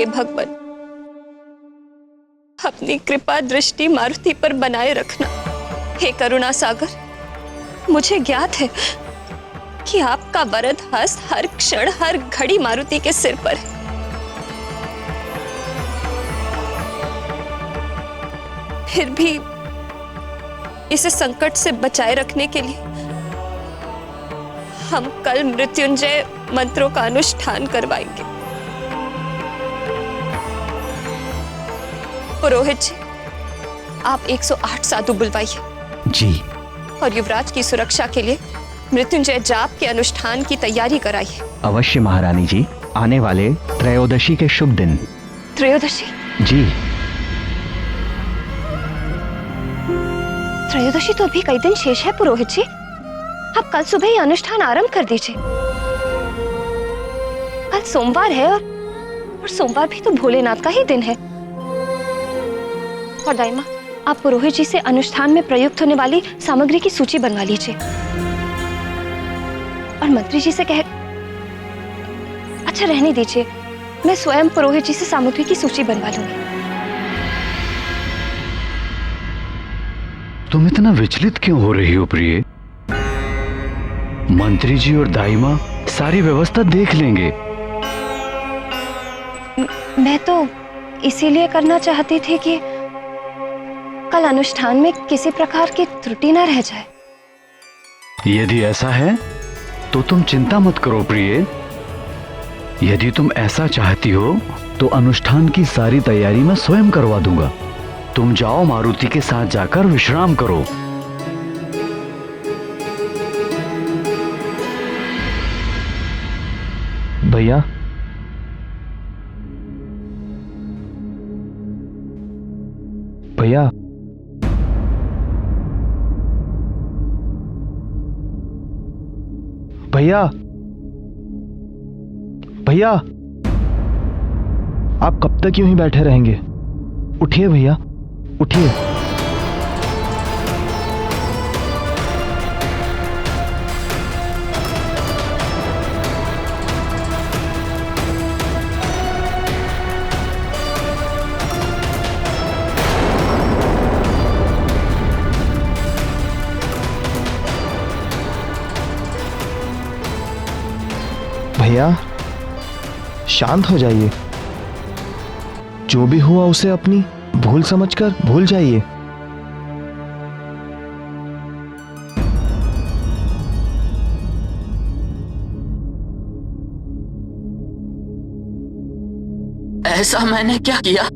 भगवान, अपनी कृपा दृष्टि मारुति पर बनाए रखना। हे करुणा सागर, मुझे ज्ञात है कि आपका वरद हस्त हर क्षण हर घड़ी मारुति के सिर पर है। फिर भी इसे संकट से बचाए रखने के लिए हम कल मृत्युंजय मंत्रों का अनुष्ठान करवाएंगे। पुरोहित जी, आप 108 साधु बुलवाइए। जी। और युवराज की सुरक्षा के लिए मृत्युंजय जाप के अनुष्ठान की तैयारी कराइए। अवश्य महारानी जी, आने वाले त्रयोदशी के शुभ दिन। त्रयोदशी? जी। त्रयोदशी तो अभी कई दिन शेष है पुरोहित जी, आप कल सुबह ही अनुष्ठान आरंभ कर दीजिए। कल सोमवार है और सोमवार भी तो भोलेनाथ का ही दिन है। और दाई माँ, आप पुरोहित जी से अनुष्ठान में प्रयुक्त होने वाली सामग्री की सूची बनवा लीजिए और मंत्री जी से कह, अच्छा रहने दीजिए, मैं स्वयं पुरोहित जी से सामग्री की सूची बनवा लूंगी। तुम इतना विचलित क्यों हो रही हो प्रिय? मंत्री जी और दाई माँ सारी व्यवस्था देख लेंगे। मैं तो इसीलिए करना चाहती थी कि कल अनुष्ठान में किसी प्रकार की त्रुटि न रह जाए। यदि ऐसा है तो तुम चिंता मत करो प्रिय। यदि तुम ऐसा चाहती हो तो अनुष्ठान की सारी तैयारी मैं स्वयं करवा दूंगा। तुम जाओ, मारुति के साथ जाकर विश्राम करो। भैया, भैया, भैया, भैया, आप कब तक यूं ही बैठे रहेंगे? उठिए भैया, उठिए। भैया, शांत हो जाइए। जो भी हुआ उसे अपनी भूल समझकर भूल जाइए। ऐसा मैंने क्या किया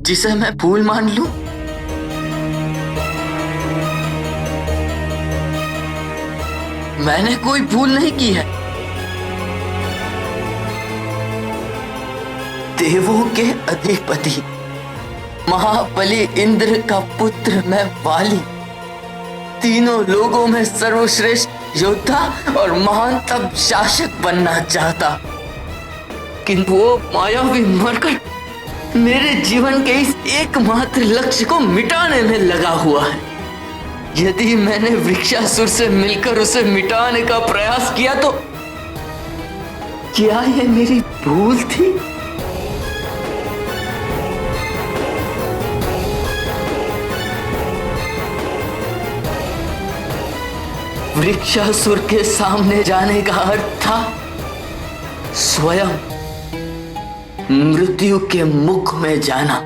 जिसे मैं भूल मान लूं? मैंने कोई भूल नहीं की है। देवों के अधिपति महाबली इंद्र का पुत्र मैं वाली, तीनों लोगों में सर्वश्रेष्ठ योद्धा और महानतम शासक बनना चाहता, किंतु वो मायावी मरकर मेरे जीवन के इस एकमात्र लक्ष्य को मिटाने में लगा हुआ है। यदि मैंने वृक्षासुर से मिलकर उसे मिटाने का प्रयास किया तो क्या यह मेरी भूल थी? वृक्षासुर के सामने जाने का अर्थ था स्वयं मृत्यु के मुख में जाना।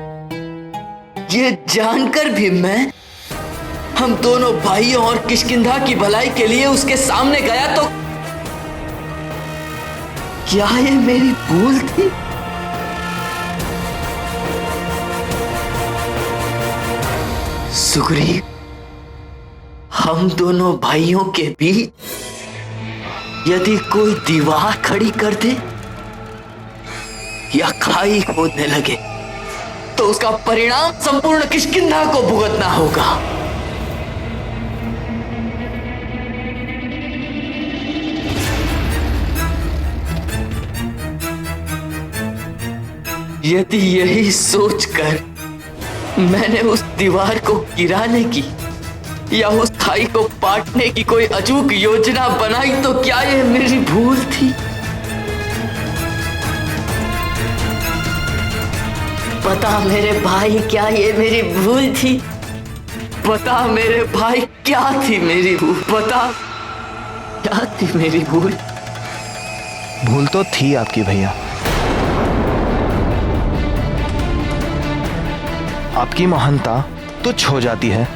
ये जानकर भी मैं हम दोनों भाइयों और किष्किंधा की भलाई के लिए उसके सामने गया तो क्या ये मेरी भूल थी? सुग्रीव, हम दोनों भाइयों के बीच यदि कोई दीवार खड़ी कर दे या खाई खोदने लगे तो उसका परिणाम संपूर्ण किष्किंधा को भुगतना होगा। यदि यही सोचकर मैंने उस दीवार को गिराने की या उस खाई को पाटने की कोई अचूक योजना बनाई तो क्या यह मेरी भूल थी? बता मेरे भाई, क्या ये मेरी भूल थी? बता मेरे भाई, क्या थी मेरी भूल? बता क्या थी मेरी भूल? भूल तो थी आपकी भैया। आपकी महानता तुच्छ हो जाती है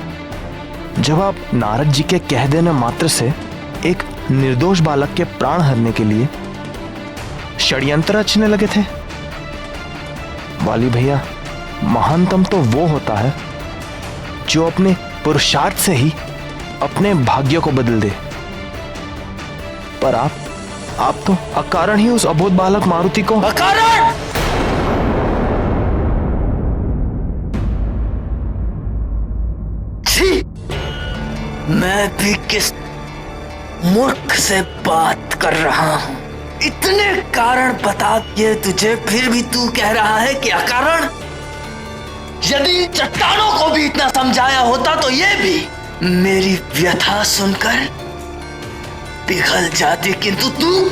जब आप नारद जी के कह देने मात्र से एक निर्दोष बालक के प्राण हरने के लिए षड्यंत्र रचने लगे थे। वाली भैया, महानतम तो वो होता है जो अपने पुरुषार्थ से ही अपने भाग्य को बदल दे। पर आप तो अकारण ही उस अबोध बालक मारुति को अकारण! छी! मैं भी किस मूर्ख से बात कर रहा हूं। इतने कारण बता दिए तुझे, फिर भी तू कह रहा है कि अकारण। यदि चट्टानों को भी इतना समझाया होता तो ये भी मेरी व्यथा सुनकर पिघल जाती, किंतु तू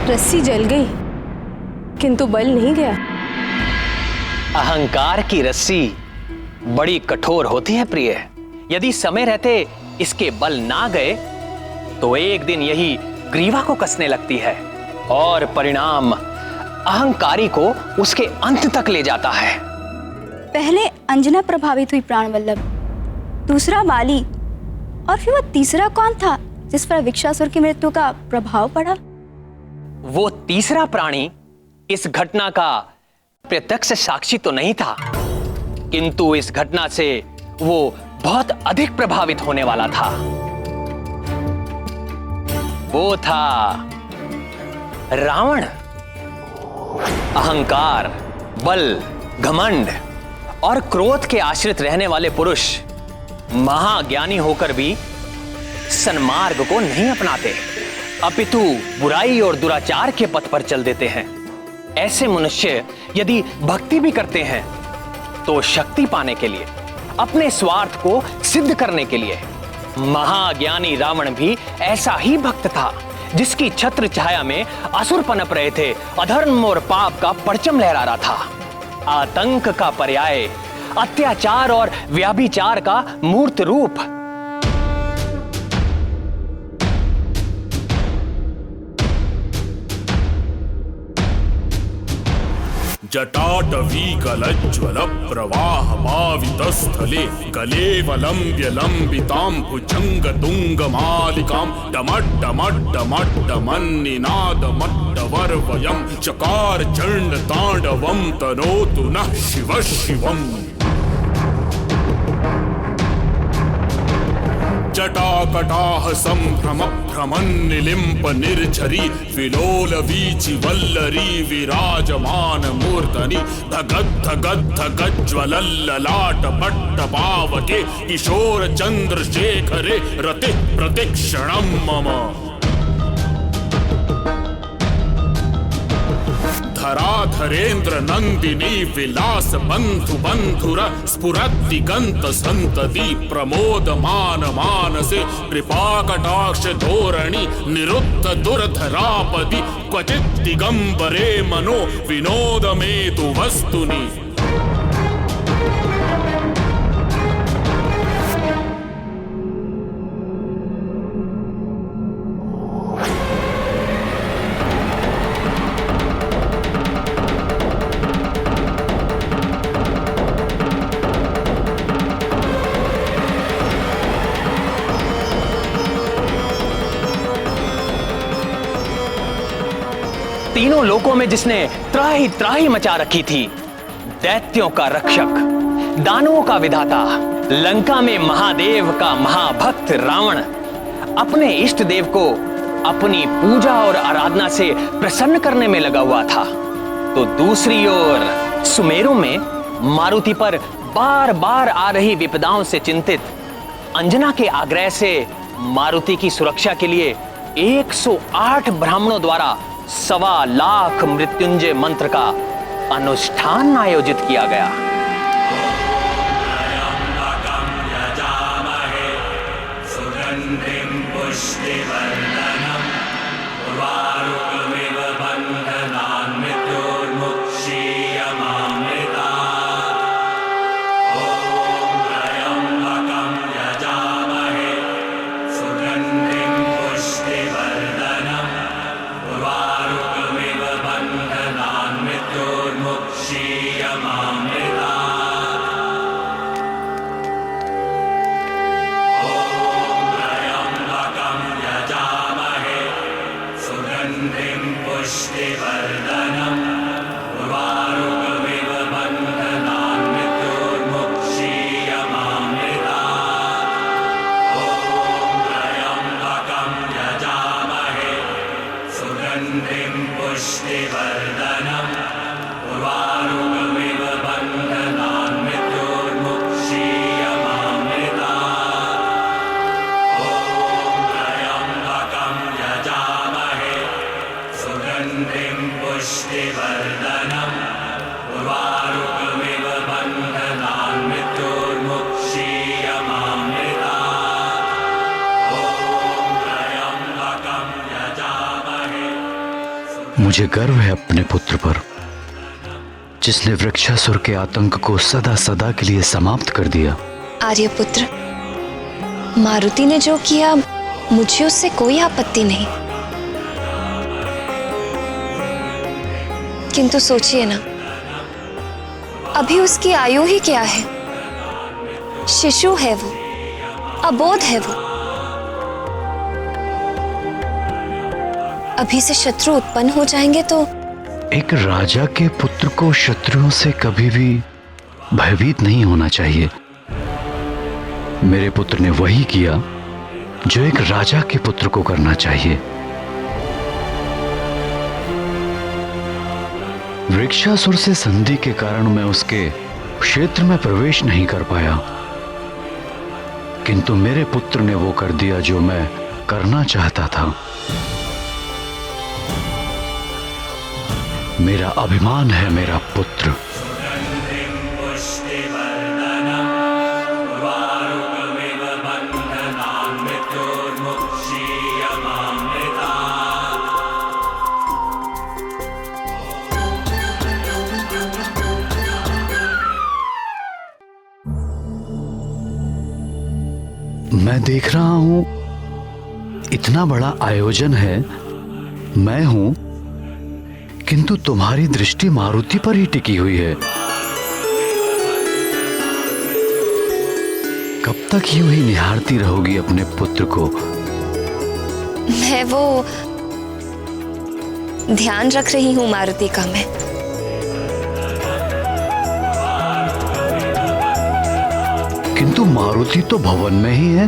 रस्सी जल गई किंतु बल नहीं गया। अहंकार की रस्सी बड़ी कठोर होती है प्रिय। यदि समय रहते इसके बल ना गए तो एक दिन यही ग्रीवा को कसने लगती है और परिणाम अहंकारी को उसके अंत तक ले जाता है। पहले अंजना प्रभावित हुई प्राण वल्लभ, दूसरा वाली, और फिर वो तीसरा कौन था जिस पर विक्षासुर की मृत्यु का प्रभाव पड़ा? वो तीसरा प्राणी इस घटना का प्रत्यक्ष साक्षी तो नहीं था, किंतु इस घटना से वो बहुत अधिक प्रभावित होने वाला था। वो था रावण। अहंकार, बल, घमंड और क्रोध के आश्रित रहने वाले पुरुष महाज्ञानी होकर भी सन्मार्ग को नहीं अपनाते, अपितु बुराई और दुराचार के पथ पर चल देते हैं। ऐसे मनुष्य यदि भक्ति भी करते हैं तो शक्ति पाने के लिए, अपने स्वार्थ को सिद्ध करने के लिए। महाज्ञानी रावण भी ऐसा ही भक्त था जिसकी छत्र छाया में असुर पनप रहे थे, अधर्म और पाप का परचम लहरा रहा था। आतंक का पर्याय, अत्याचार और व्याभिचार का मूर्त रूप। जटाटवीकलज्ज्वल प्रवाहमावितस्थले कलेवलम्ब्य लम्बितां भुजङ्गतुङ्गमालिकां डमड्डमड्डमड्डमन्निनादमड्डवर्वयं चकार चण्डताण्डवं तनोतु नः शिवः शिवम्। जटाकटाह संभ्रम भ्रमन्निलिम्प निर्झरी विलोल वीचि वल्लरी विराजमान मूर्धनि धगद् धगद् धगज्ज्वलल्ललाट पट्टपावके किशोर चन्द्रशेखरे रतिः प्रतिक्षणं मम। धराधरेन्द्र नंदिनी विलास बंधु बंधुर स्फुरद्दिगंत संतति प्रमोदमान मानसे कृपा कटाक्ष धोरणि निरुद्ध दुर्धरापदि क्वचित् दिगंबरे मनो विनोदमेतु वस्तुनि। तीनों लोकों में जिसने त्राही त्राही मचा रखी थी, दैत्यों का रक्षक, दानवों का विधाता, लंका में महादेव का महाभक्त रावण अपने इष्ट देव को अपनी पूजा और आराधना से प्रसन्न करने में लगा हुआ था, तो दूसरी ओर सुमेरु में मारुति पर बार बार आ रही विपदाओं से चिंतित अंजना के आग्रह से मारुति की सुरक्षा के लिए 108 ब्राह्मणों द्वारा 1.25 लाख मृत्युंजय मंत्र का अनुष्ठान आयोजित किया गया। मुझे गर्व है अपने पुत्र पर, जिसने वृक्षासुर के आतंक को सदा सदा के लिए समाप्त कर दिया। आर्यपुत्र, मारुति ने जो किया मुझे उससे कोई आपत्ति नहीं, किंतु सोचिए ना, अभी उसकी आयु ही क्या है, शिशु है वो, अबोध है वो। अभी से शत्रु उत्पन्न हो जाएंगे तो एक राजा के पुत्र को शत्रुओं से कभी भी भयभीत नहीं होना चाहिए। मेरे पुत्र ने वही किया जो एक राजा के पुत्र को करना चाहिए। वृक्षासुर से संधि के कारण मैं उसके क्षेत्र में प्रवेश नहीं कर पाया, किंतु मेरे पुत्र ने वो कर दिया जो मैं करना चाहता था। मेरा अभिमान है मेरा पुत्र। मैं देख रहा हूं इतना बड़ा आयोजन है, मैं हूं, किंतु तुम्हारी दृष्टि मारुति पर ही टिकी हुई है। कब तक यूं ही निहारती रहोगी अपने पुत्र को? मैं वो ध्यान रख रही हूं मारुति का। मैं किंतु मारुति तो भवन में ही है,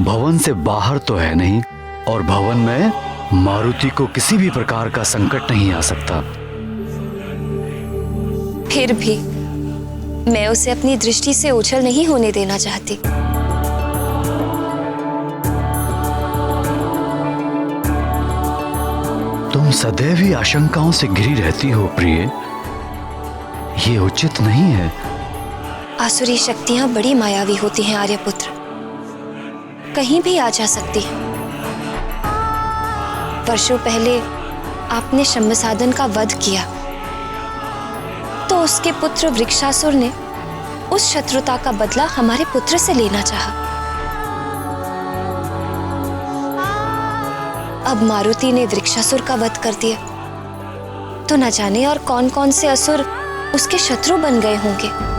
भवन से बाहर तो है नहीं, और भवन में मारुति को किसी भी प्रकार का संकट नहीं आ सकता। फिर भी मैं उसे अपनी दृष्टि से ओझल नहीं होने देना चाहती। तुम सदैव ही आशंकाओं से घिरी रहती हो प्रिय, ये उचित नहीं है। आसुरी शक्तियां बड़ी मायावी होती हैं आर्यपुत्र, कहीं भी आ जा सकती हैं। वर्षों पहले आपने शंभसादन का वध किया, तो उसके पुत्र वृक्षासुर ने उस शत्रुता का बदला हमारे पुत्र से लेना चाहा। अब मारुति ने वृक्षासुर का वध कर दिया, तो न जाने और कौन कौन से असुर उसके शत्रु बन गए होंगे।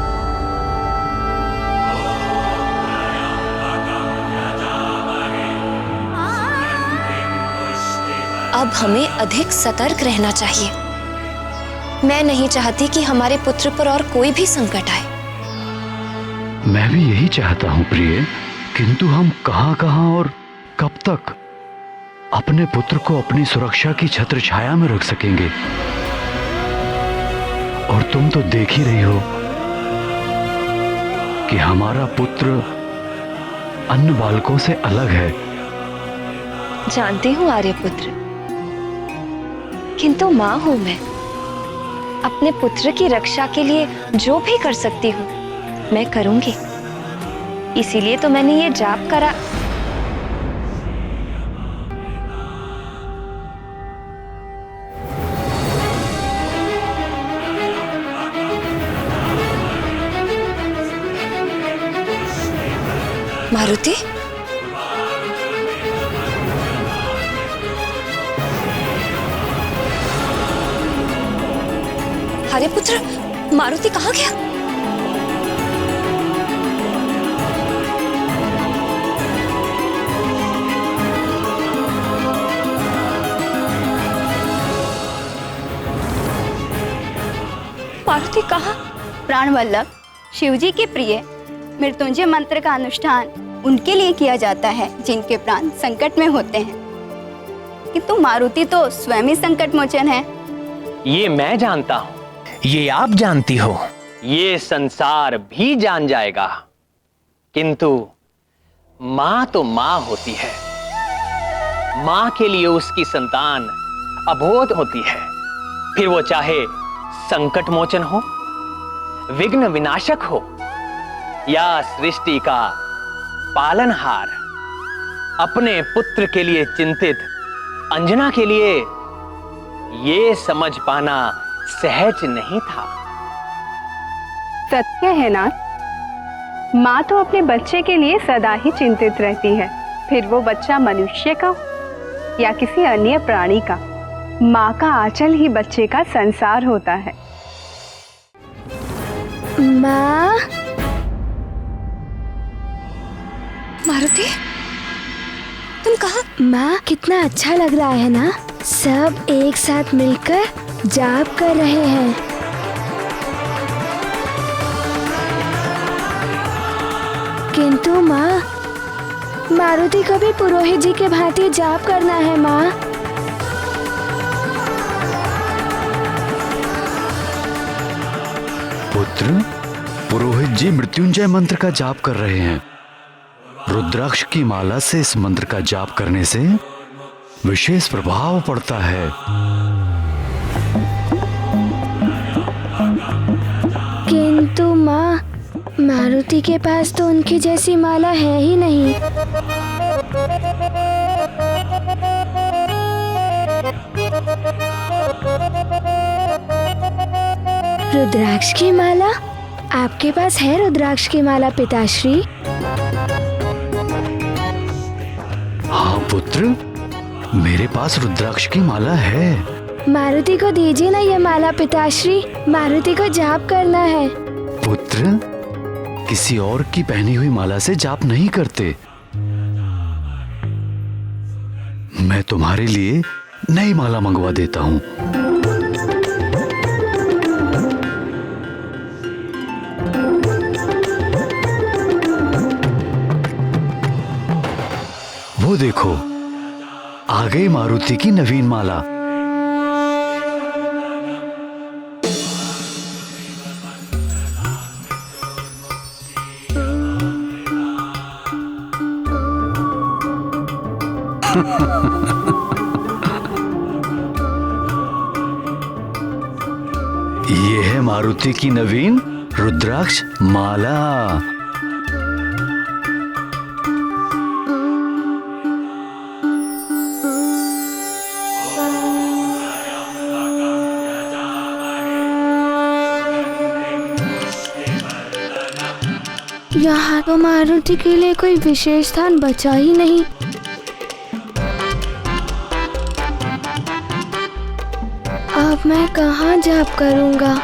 अब हमें अधिक सतर्क रहना चाहिए। मैं नहीं चाहती कि हमारे पुत्र पर और कोई भी संकट आए। मैं भी यही चाहता हूं प्रिय, किंतु हम कहां और कब तक अपने पुत्र को अपनी सुरक्षा की छत्र छाया में रख सकेंगे? और तुम तो देख ही रही हो कि हमारा पुत्र अन्य बालकों से अलग है। जानती हूँ आर्यपुत्र, किंतु माँ हूं मैं। अपने पुत्र की रक्षा के लिए जो भी कर सकती हूँ मैं करूंगी। इसीलिए तो मैंने ये जाप करा। मारुति, अरे पुत्र, मारुति कहाँ गया? मारुति कहाँ? प्राणवल्लभ, शिवजी के प्रिय मृत्युंजय मंत्र का अनुष्ठान उनके लिए किया जाता है जिनके प्राण संकट में होते हैं, किंतु मारुति तो स्वयं ही संकट मोचन है। ये मैं जानता हूं, ये आप जानती हो, ये संसार भी जान जाएगा, किंतु मां तो मां होती है। मां के लिए उसकी संतान अबोध होती है, फिर वो चाहे संकट मोचन हो, विघ्न विनाशक हो, या सृष्टि का पालनहार। अपने पुत्र के लिए चिंतित अंजना के लिए ये समझ पाना सहज नहीं था। सत्य है ना, माँ तो अपने बच्चे के लिए सदा ही चिंतित रहती है, फिर वो बच्चा मनुष्य का हो या किसी अन्य प्राणी का। माँ का आंचल ही बच्चे का संसार होता है। माँ, मारुति, तुम कहाँ? माँ कितना अच्छा लग रहा है ना, सब एक साथ मिलकर जाप कर रहे हैं। किंतु माँ, मारुति को भी पुरोहित जी के भांति जाप करना है माँ। पुत्र, पुरोहित जी मृत्युंजय मंत्र का जाप कर रहे हैं। रुद्राक्ष की माला से इस मंत्र का जाप करने से विशेष प्रभाव पड़ता है। किंतु माँ, मारुति के पास तो उनकी जैसी माला है ही नहीं। रुद्राक्ष की माला? आपके पास है रुद्राक्ष की माला पिताश्री? हाँ पुत्र, मेरे पास रुद्राक्ष की माला है। मारुति को दीजिए ना ये माला पिताश्री, मारुति को जाप करना है। पुत्र, किसी और की पहनी हुई माला से जाप नहीं करते। मैं तुम्हारे लिए नई माला मंगवा देता हूँ। वो देखो, आ गई मारुति की नवीन माला। ये है मारुति की नवीन रुद्राक्ष माला। यहाँ तो मारुति के लिए कोई विशेष स्थान बचा ही नहीं। अब मैं कहाँ जाप करूँगा?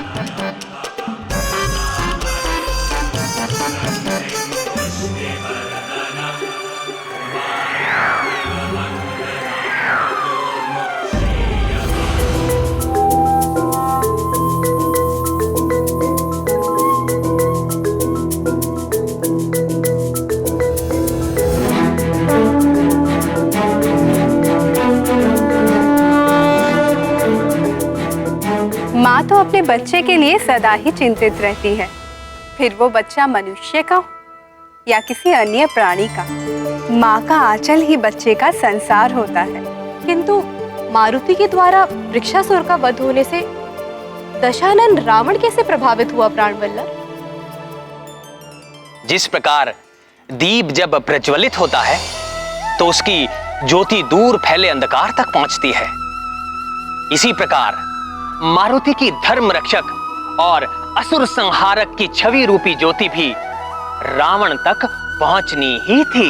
माँ तो अपने बच्चे के लिए सदा ही चिंतित रहती है, फिर वो बच्चा मनुष्य का हो या किसी अन्य प्राणी का। माँ का आंचल ही बच्चे का संसार होता है। किंतु मारुति के द्वारा वृक्षासुर का वध होने से दशानन रावण कैसे प्रभावित हुआ प्राणवल्लभ? जिस प्रकार दीप जब प्रज्वलित होता है तो उसकी ज्योति दूर फैले अंधकार तक पहुंचती है, इसी प्रकार मारुति की धर्म रक्षक और असुर संहारक की छवि रूपी ज्योति भी रावण तक पहुंचनी ही थी।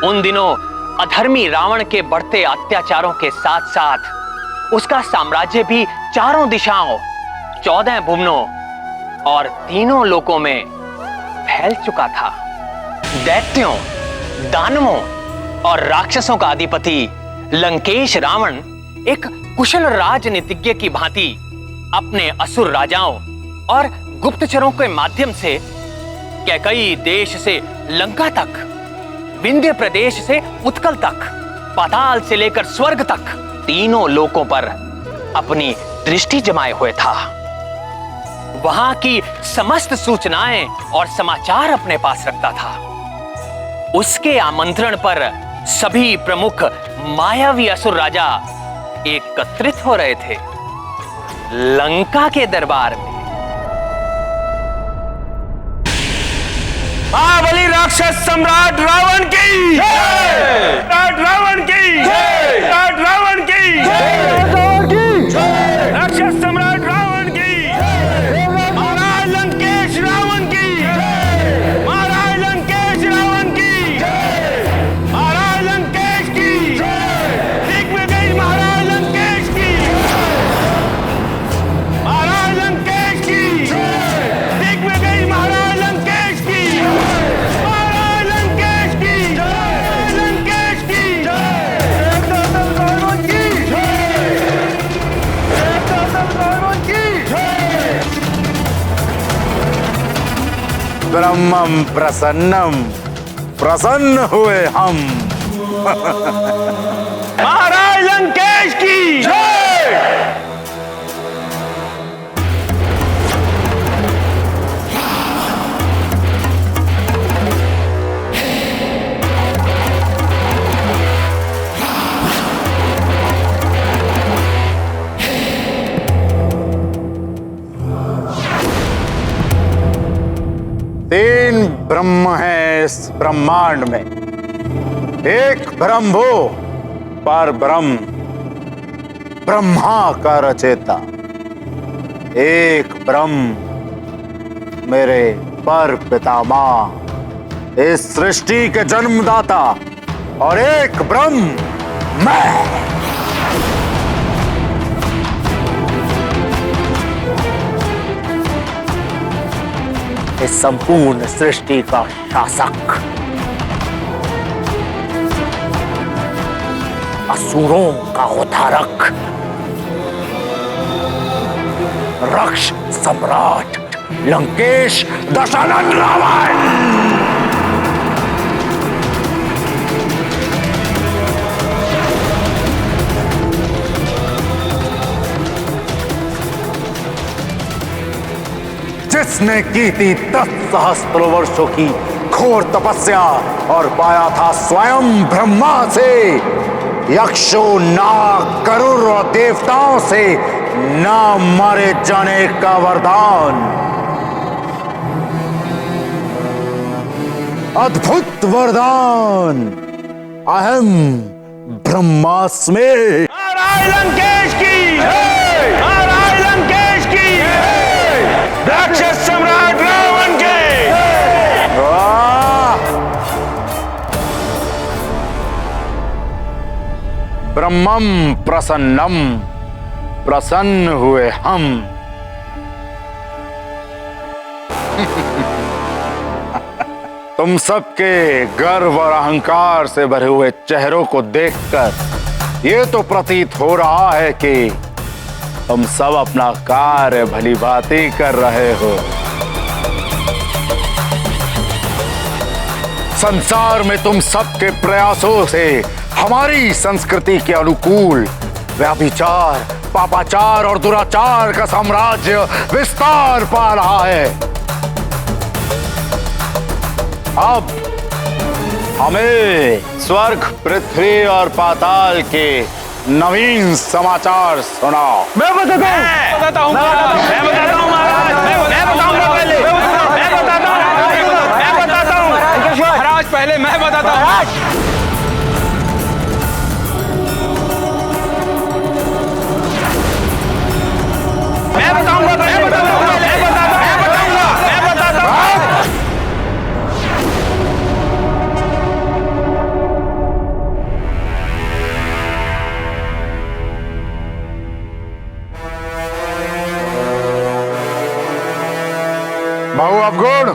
उन दिनों अधर्मी रावण के बढ़ते अत्याचारों के साथ साथ उसका साम्राज्य भी चारों दिशाओं, 14 भुवनों और तीनों लोकों में फैल चुका था। दैत्यों, दानवों और राक्षसों का अधिपति लंकेश रावण एक कुशल राजनीतिज्ञ की भांति अपने असुर राजाओं और गुप्तचरों के माध्यम से कैकई देश से लंका तक, विंध्य प्रदेश से उत्कल तक, पाताल से लेकर स्वर्ग तक तीनों लोकों पर अपनी दृष्टि जमाए हुए था। वहां की समस्त सूचनाएं और समाचार अपने पास रखता था। उसके आमंत्रण पर सभी प्रमुख मायावी असुर राजा एकत्रित हो रहे थे लंका के दरबार में। महाबली राक्षस सम्राट रावण की जय! रावण की जय! ब्रह्मम प्रसन्नम, प्रसन्न हुए हम। महाराज लंकेश की जय। तीन ब्रह्म हैं इस ब्रह्मांड में। एक ब्रह्म वो पर ब्रह्म, ब्रह्मा का रचेता। एक ब्रह्म मेरे पर पितामह, इस सृष्टि के जन्मदाता। और एक ब्रह्म मैं। इस संपूर्ण सृष्टि का शासक, असुरों का उद्धारक, रक्ष सम्राट लंकेश दशानन रावण। जिसने की थी 10 सहस्त्र वर्षों की घोर तपस्या और पाया था स्वयं ब्रह्मा से, यक्षों, नाग, गरुड़ और देवताओं से न मारे जाने का वरदान। अद्भुत वरदान। अहम ब्रह्मास्मि। महाराज लंकेश की जय। महाराज लंकेश की जय। राक्षस सम्राट रावण के ब्रह्मम प्रसन्नम, प्रसन्न हुए हम। तुम सबके गर्व और अहंकार से भरे हुए चेहरों को देखकर ये तो प्रतीत हो रहा है कि तुम सब अपना कार्य भली भांति कर रहे हो। संसार में तुम सबके प्रयासों से हमारी संस्कृति के अनुकूल व्यभिचार, पापाचार और दुराचार का साम्राज्य विस्तार पा रहा है। अब हमें स्वर्ग, पृथ्वी और पाताल के नवीन समाचार सुनाओ। मैं बताता हूँ महाराज। पहले मैं बताता हूँ। बहु अवगुण,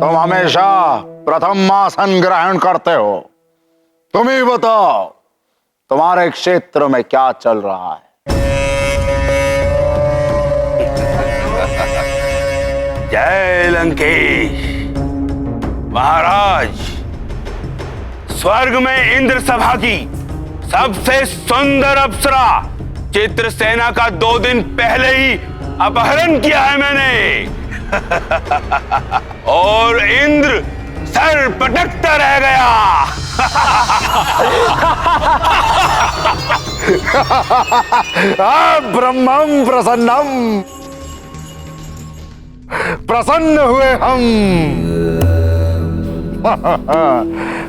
तुम हमेशा प्रथम आसन ग्रहण करते हो। तुम ही बताओ, तुम्हारे क्षेत्र में क्या चल रहा है? जय लंकेश महाराज। स्वर्ग में इंद्र सभा की सबसे सुंदर अप्सरा चित्रसेना का 2 दिन पहले ही अपहरण किया है मैंने। और इंद्र सर पटकता रह गया। ब्रह्मम प्रसन्नम, प्रसन्न हुए हम।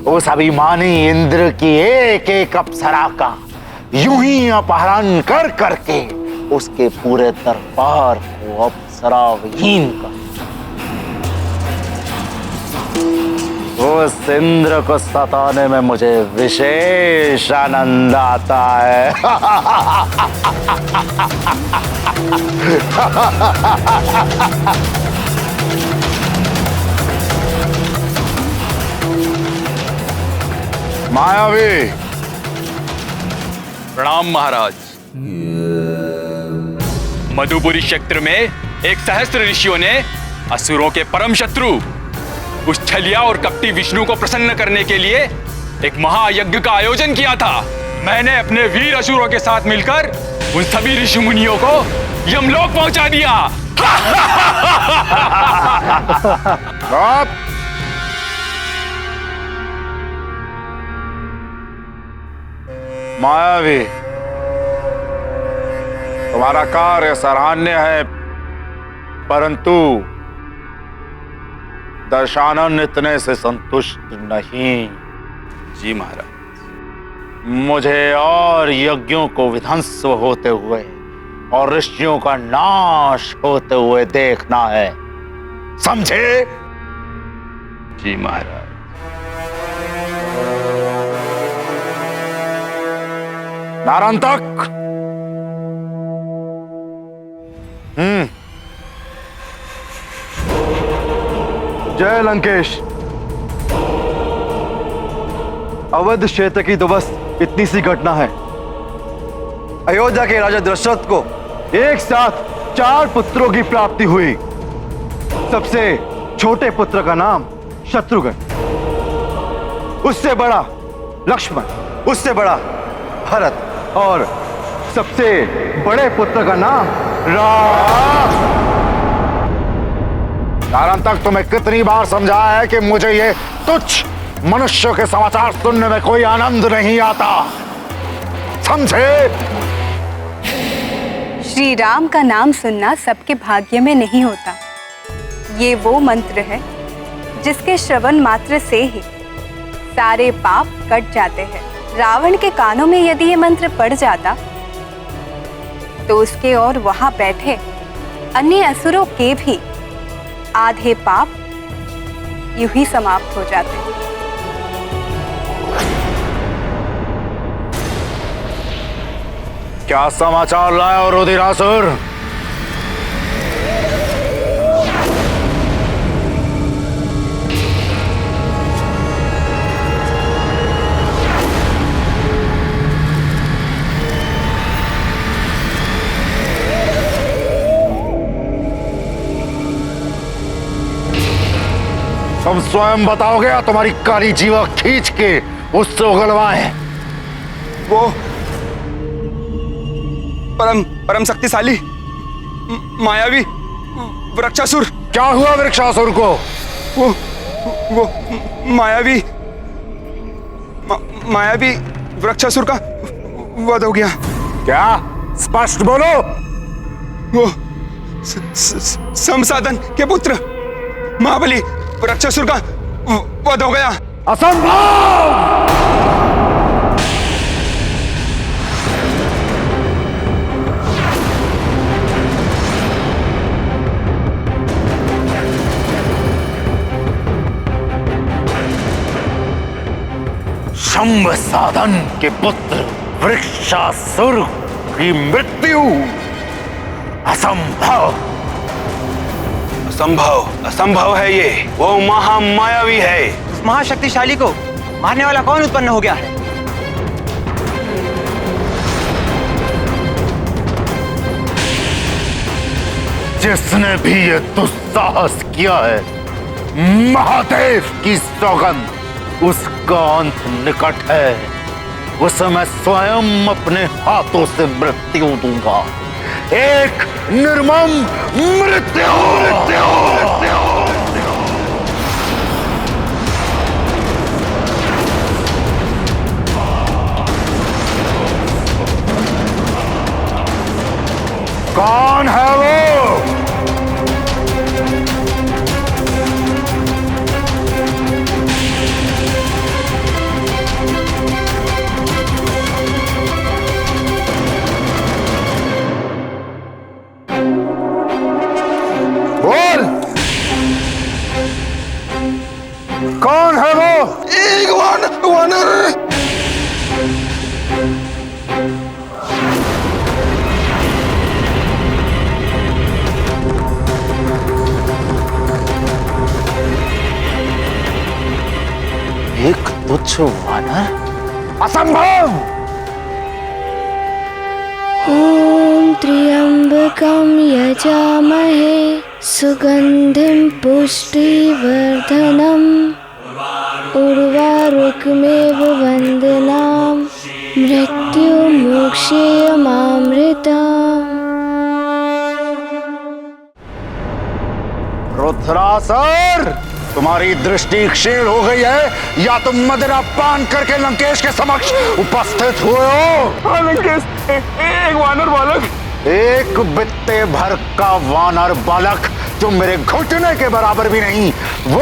उस अभिमानी इंद्र की एक एक अप्सरा का यूं ही अपहरण कर करके उसके पूरे दरबार को अप्सरा विहीन कर। उस इंद्र को सताने में मुझे विशेष आनंद आता है। मायावी। प्रणाम महाराज। मधुपुरी क्षेत्र में एक सहस्त्र ऋषियों ने असुरों के परम शत्रु उस छलिया और कपटी विष्णु को प्रसन्न करने के लिए एक महायज्ञ का आयोजन किया था। मैंने अपने वीर असुरों के साथ मिलकर उन सभी ऋषि मुनियों को यमलोक पहुंचा दिया। मायावी, तुम्हारा कार्य सराहनीय है, परंतु दशानन इतने से संतुष्ट नहीं। जी महाराज। मुझे और यज्ञों को विध्वंस होते हुए और ऋषियों का नाश होते हुए देखना है, समझे? जी महाराज। नारांतक, जय लंकेश। अवध क्षेत्र की तो बस इतनी सी घटना है। अयोध्या के राजा दशरथ को एक साथ 4 पुत्रों की प्राप्ति हुई। सबसे छोटे पुत्र का नाम शत्रुघ्न, उससे बड़ा लक्ष्मण, उससे बड़ा भरत और सबसे बड़े पुत्र का नाम राम। नारांतक, तुम्हें कितनी बार समझाया है कि मुझे ये तुच्छ मनुष्यों के समाचार सुनने में कोई आनंद नहीं आता, समझे? श्री राम का नाम सुनना सबके भाग्य में नहीं होता। ये वो मंत्र है जिसके श्रवण मात्र से ही सारे पाप कट जाते हैं। रावण के कानों में यदि ये मंत्र पड़ जाता तो उसके और वहां बैठे अन्य असुरों के भी आधे पाप यूं ही समाप्त हो जाते। क्या समाचार लाए और रुधिरासुर? तुम स्वयं बताओगे या तुम्हारी काली जीवा खींच के उससे उगलवाएं? वो परम शक्तिशाली मायावी वृक्षासुर। क्या हुआ वृक्षासुर को? वो मायावी वृक्षासुर का वध हो गया। क्या? स्पष्ट बोलो। वो संसाधन के पुत्र महाबली वृक्षासुर का वध हो गया। असंभव! शंभ साधन के पुत्र वृक्षासुर की मृत्यु असंभव। असंभव है ये। वो महामायावी है। उस महाशक्तिशाली को मारने वाला कौन उत्पन्न हो गया है? जिसने भी ये दुस्साहस किया है, महादेव की सौगंध, उसका अंत निकट है। उसे मैं स्वयं अपने हाथों से मृत्यु दूंगा, एक निर्मम मृत्यु। कौन है वो? बोल, कौन है वो? एक वानर। एक तुच्छ वानर? असंभव! ओम त्र्यंबकं यजामहे सुगंधिं पुष्टिवर्धनम् उर्वारुकमेव वन्दनां मृत्युमोक्षेयमामृताम्। रुद्रासुर, तुम्हारी दृष्टि क्षीण हो गई है या तुम मदिरा पान करके लंकेश के समक्ष उपस्थित हुए हो? हाँ लंकेश, एक वानर बालक। एक बित्ते भर का वानर बालक जो मेरे घुटने के बराबर भी नहीं, वो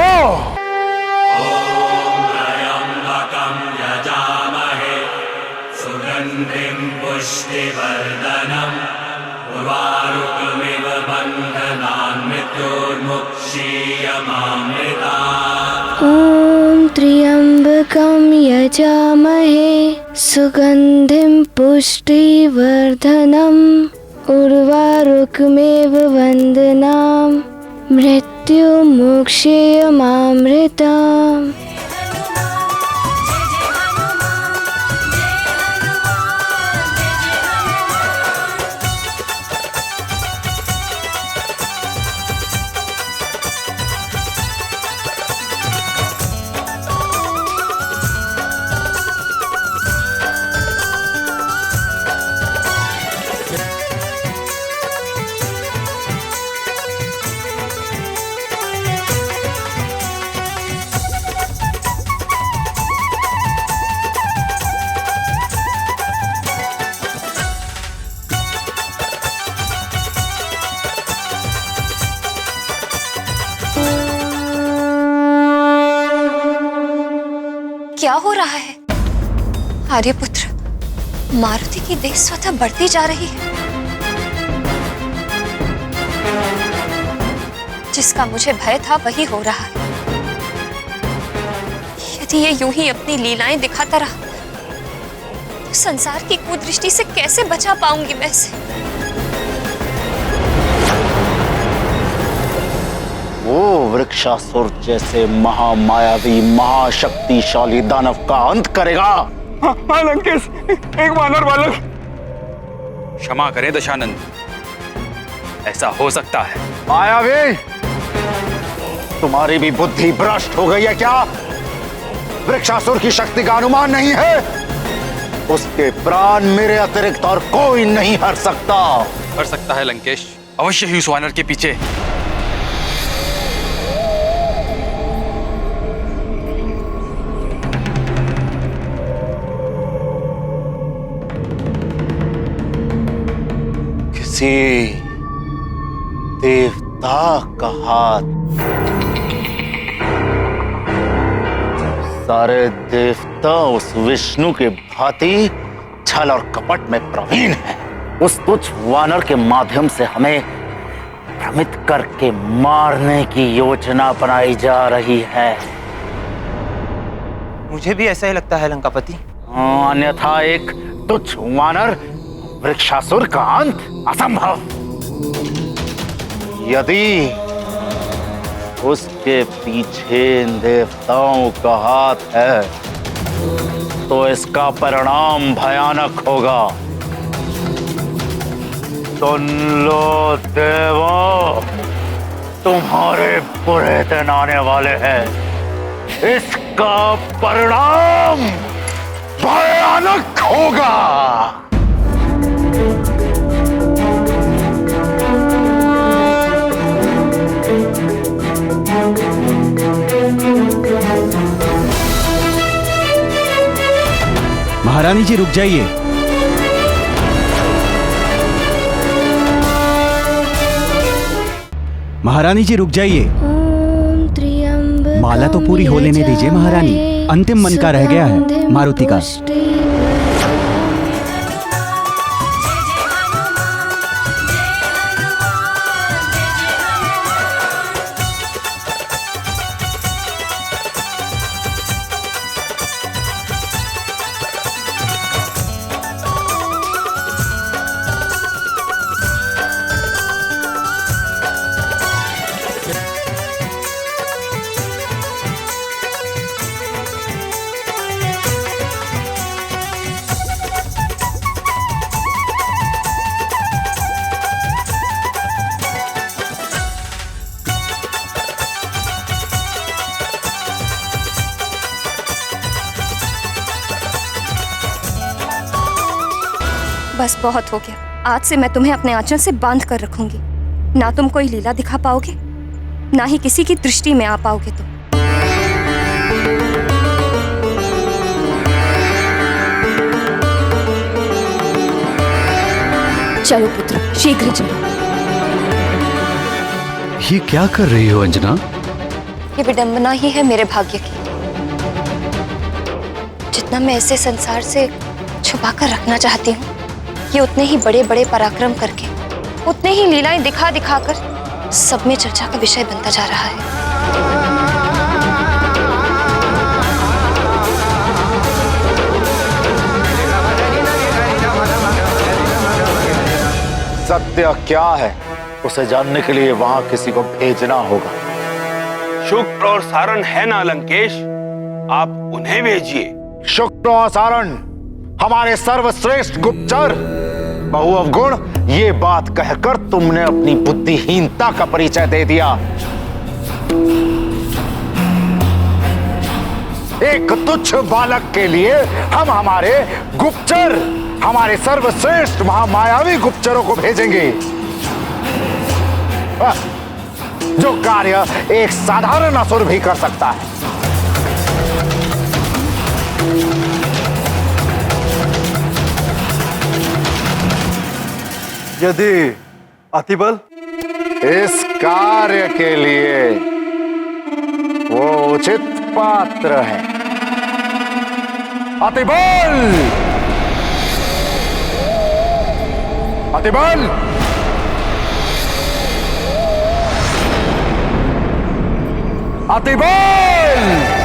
सुगंधिं पुष्टिवर्धनम् उर्वारुकमिव बन्धनान् मृत्योर्मुक्षीयमामृतात्। ॐ त्र्यम्बकं यजामहे सुगन्धिं पुष्टिवर्धनम् उर्वारुकमेव वन्दनां मृत्युमोक्षेयमामृताम्। क्या हो रहा है? आर्यपुत्र, मारुति की देह स्वतः बढ़ती जा रही है। जिसका मुझे भय था वही हो रहा है। यदि ये यूं ही अपनी लीलाएं दिखाता रहा तो संसार की कुदृष्टि से कैसे बचा पाऊंगी मैं इसे? वो वृक्षासुर जैसे महामायावी महाशक्तिशाली दानव का अंत करेगा। हाँ लंकेश, एक वानर बालक। क्षमा करें दशानंद, ऐसा हो सकता है। मायावी, तुम्हारी भी बुद्धि भ्रष्ट हो गई है क्या? वृक्षासुर की शक्ति का अनुमान नहीं है? उसके प्राण मेरे अतिरिक्त और कोई नहीं हर सकता। कर सकता है लंकेश, अवश्य ही उस वानर के पीछे। किसी देवता का हाथ। सारे देवता उस विष्णु के भांति छल और कपट में प्रवीण हैं। उस तुच्छ वानर के माध्यम से हमें भ्रमित करके मारने की योजना बनाई जा रही है। मुझे भी ऐसा ही लगता है लंकापति। अन्यथा एक तुच्छ वानर वृक्षासुर का अंत असंभव। यदि उसके पीछे देवताओं का हाथ है तो इसका परिणाम भयानक होगा। सुन लो देवों, तुम्हारे बुरे दिन आने वाले हैं। इसका परिणाम भयानक होगा। महारानी जी रुक जाइए। महारानी जी रुक जाइए। माला तो पूरी हो लेने दीजिए महारानी। अंतिम मन का रह गया है मारुति का। बस बहुत हो गया। आज से मैं तुम्हें अपने आंचल से बांध कर रखूंगी। ना तुम कोई लीला दिखा पाओगे, ना ही किसी की दृष्टि में आ पाओगे तुम। चलो पुत्र, शीघ्र चलो। ये क्या कर रही हो अंजना? ये विडंबना ही है मेरे भाग्य की। जितना मैं इसे संसार से छुपा कर रखना चाहती हूँ, ये उतने ही बड़े बड़े पराक्रम करके, उतने ही लीलाएं दिखा दिखा कर सब में चर्चा का विषय बनता जा रहा है। सत्य क्या है उसे जानने के लिए वहां किसी को भेजना होगा। शुक्र और सारण है ना लंकेश, आप उन्हें भेजिए। शुक्र और सारण हमारे सर्वश्रेष्ठ गुप्तचर। बहु अवगुण, ये बात कहकर तुमने अपनी बुद्धिहीनता का परिचय दे दिया। एक तुच्छ बालक के लिए हम हमारे गुप्तचर, हमारे सर्वश्रेष्ठ महामायावी गुप्तचरों को भेजेंगे, जो कार्य एक साधारण असुर भी कर सकता है। यदि अतिबल इस कार्य के लिए वो उचित पात्र है। अतिबल! अतिबल! अतिबल!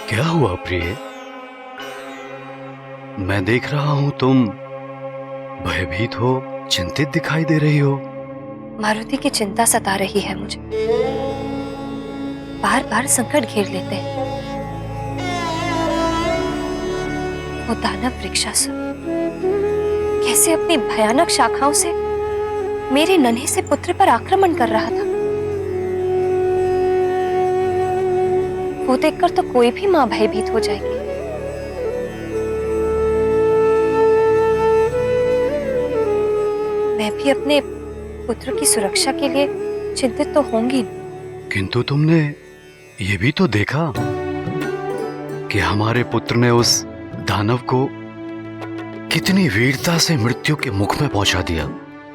क्या हुआ प्रिय? मैं देख रहा हूं तुम भयभीत हो, चिंतित दिखाई दे रही हो। मारुति की चिंता सता रही है मुझे। बार बार संकट घेर लेते हैं। वो दानव वृक्षासुर कैसे अपनी भयानक शाखाओं से मेरे नन्हे से पुत्र पर आक्रमण कर रहा था। वो देखकर तो कोई भी मां भयभीत हो जाएगी। मैं भी अपने पुत्र की सुरक्षा के लिए चिंतित तो होंगी। किंतु तुमने ये भी तो देखा कि हमारे पुत्र ने उस दानव को कितनी वीरता से मृत्यु के मुख में पहुंचा दिया।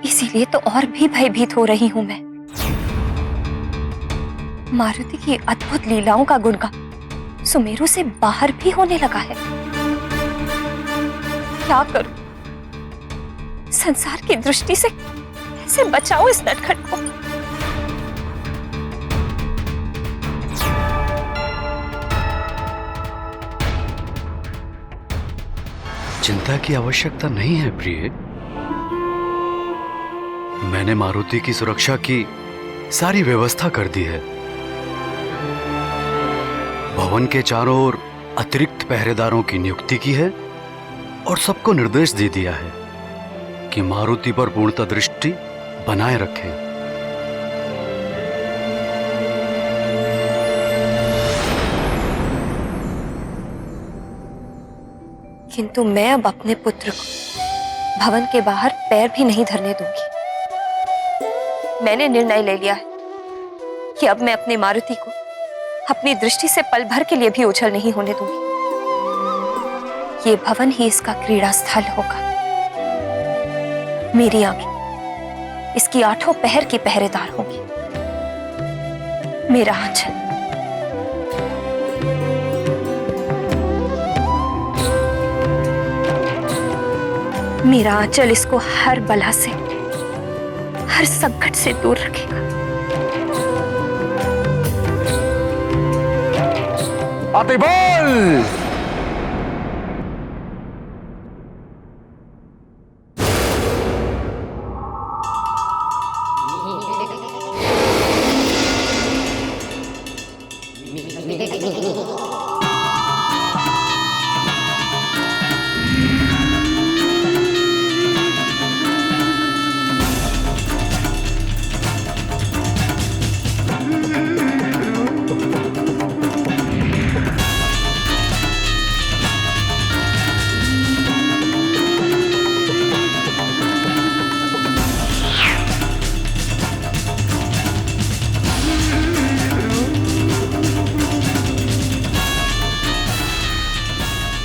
इसीलिए तो और भी भयभीत हो रही हूं मैं। मारुति की अद्भुत लीलाओं का गुणगान सुमेरु से बाहर भी होने लगा है। क्या करूं? संसार की दृष्टि से कैसे बचाऊं इस नटखट को? चिंता की आवश्यकता नहीं है प्रिय। मैंने मारुति की सुरक्षा की सारी व्यवस्था कर दी है। भवन के चारों ओर अतिरिक्त पहरेदारों की नियुक्ति की है और सबको निर्देश दे दिया है कि मारुति पर पूर्णतः दृष्टि बनाए रखें। किंतु मैं अब अपने पुत्र को भवन के बाहर पैर भी नहीं धरने दूंगी। मैंने निर्णय ले लिया है कि अब मैं अपनी मारुति को अपनी दृष्टि से पल भर के लिए भी ओझल नहीं होने दूंगी। ये भवन ही इसका क्रीड़ा स्थल होगा। मेरी आंखें इसकी 8 पहर की पहरेदार होगी। मेरा आंचल इसको हर बला से, हर संकट से दूर रखेगा। अतिबल!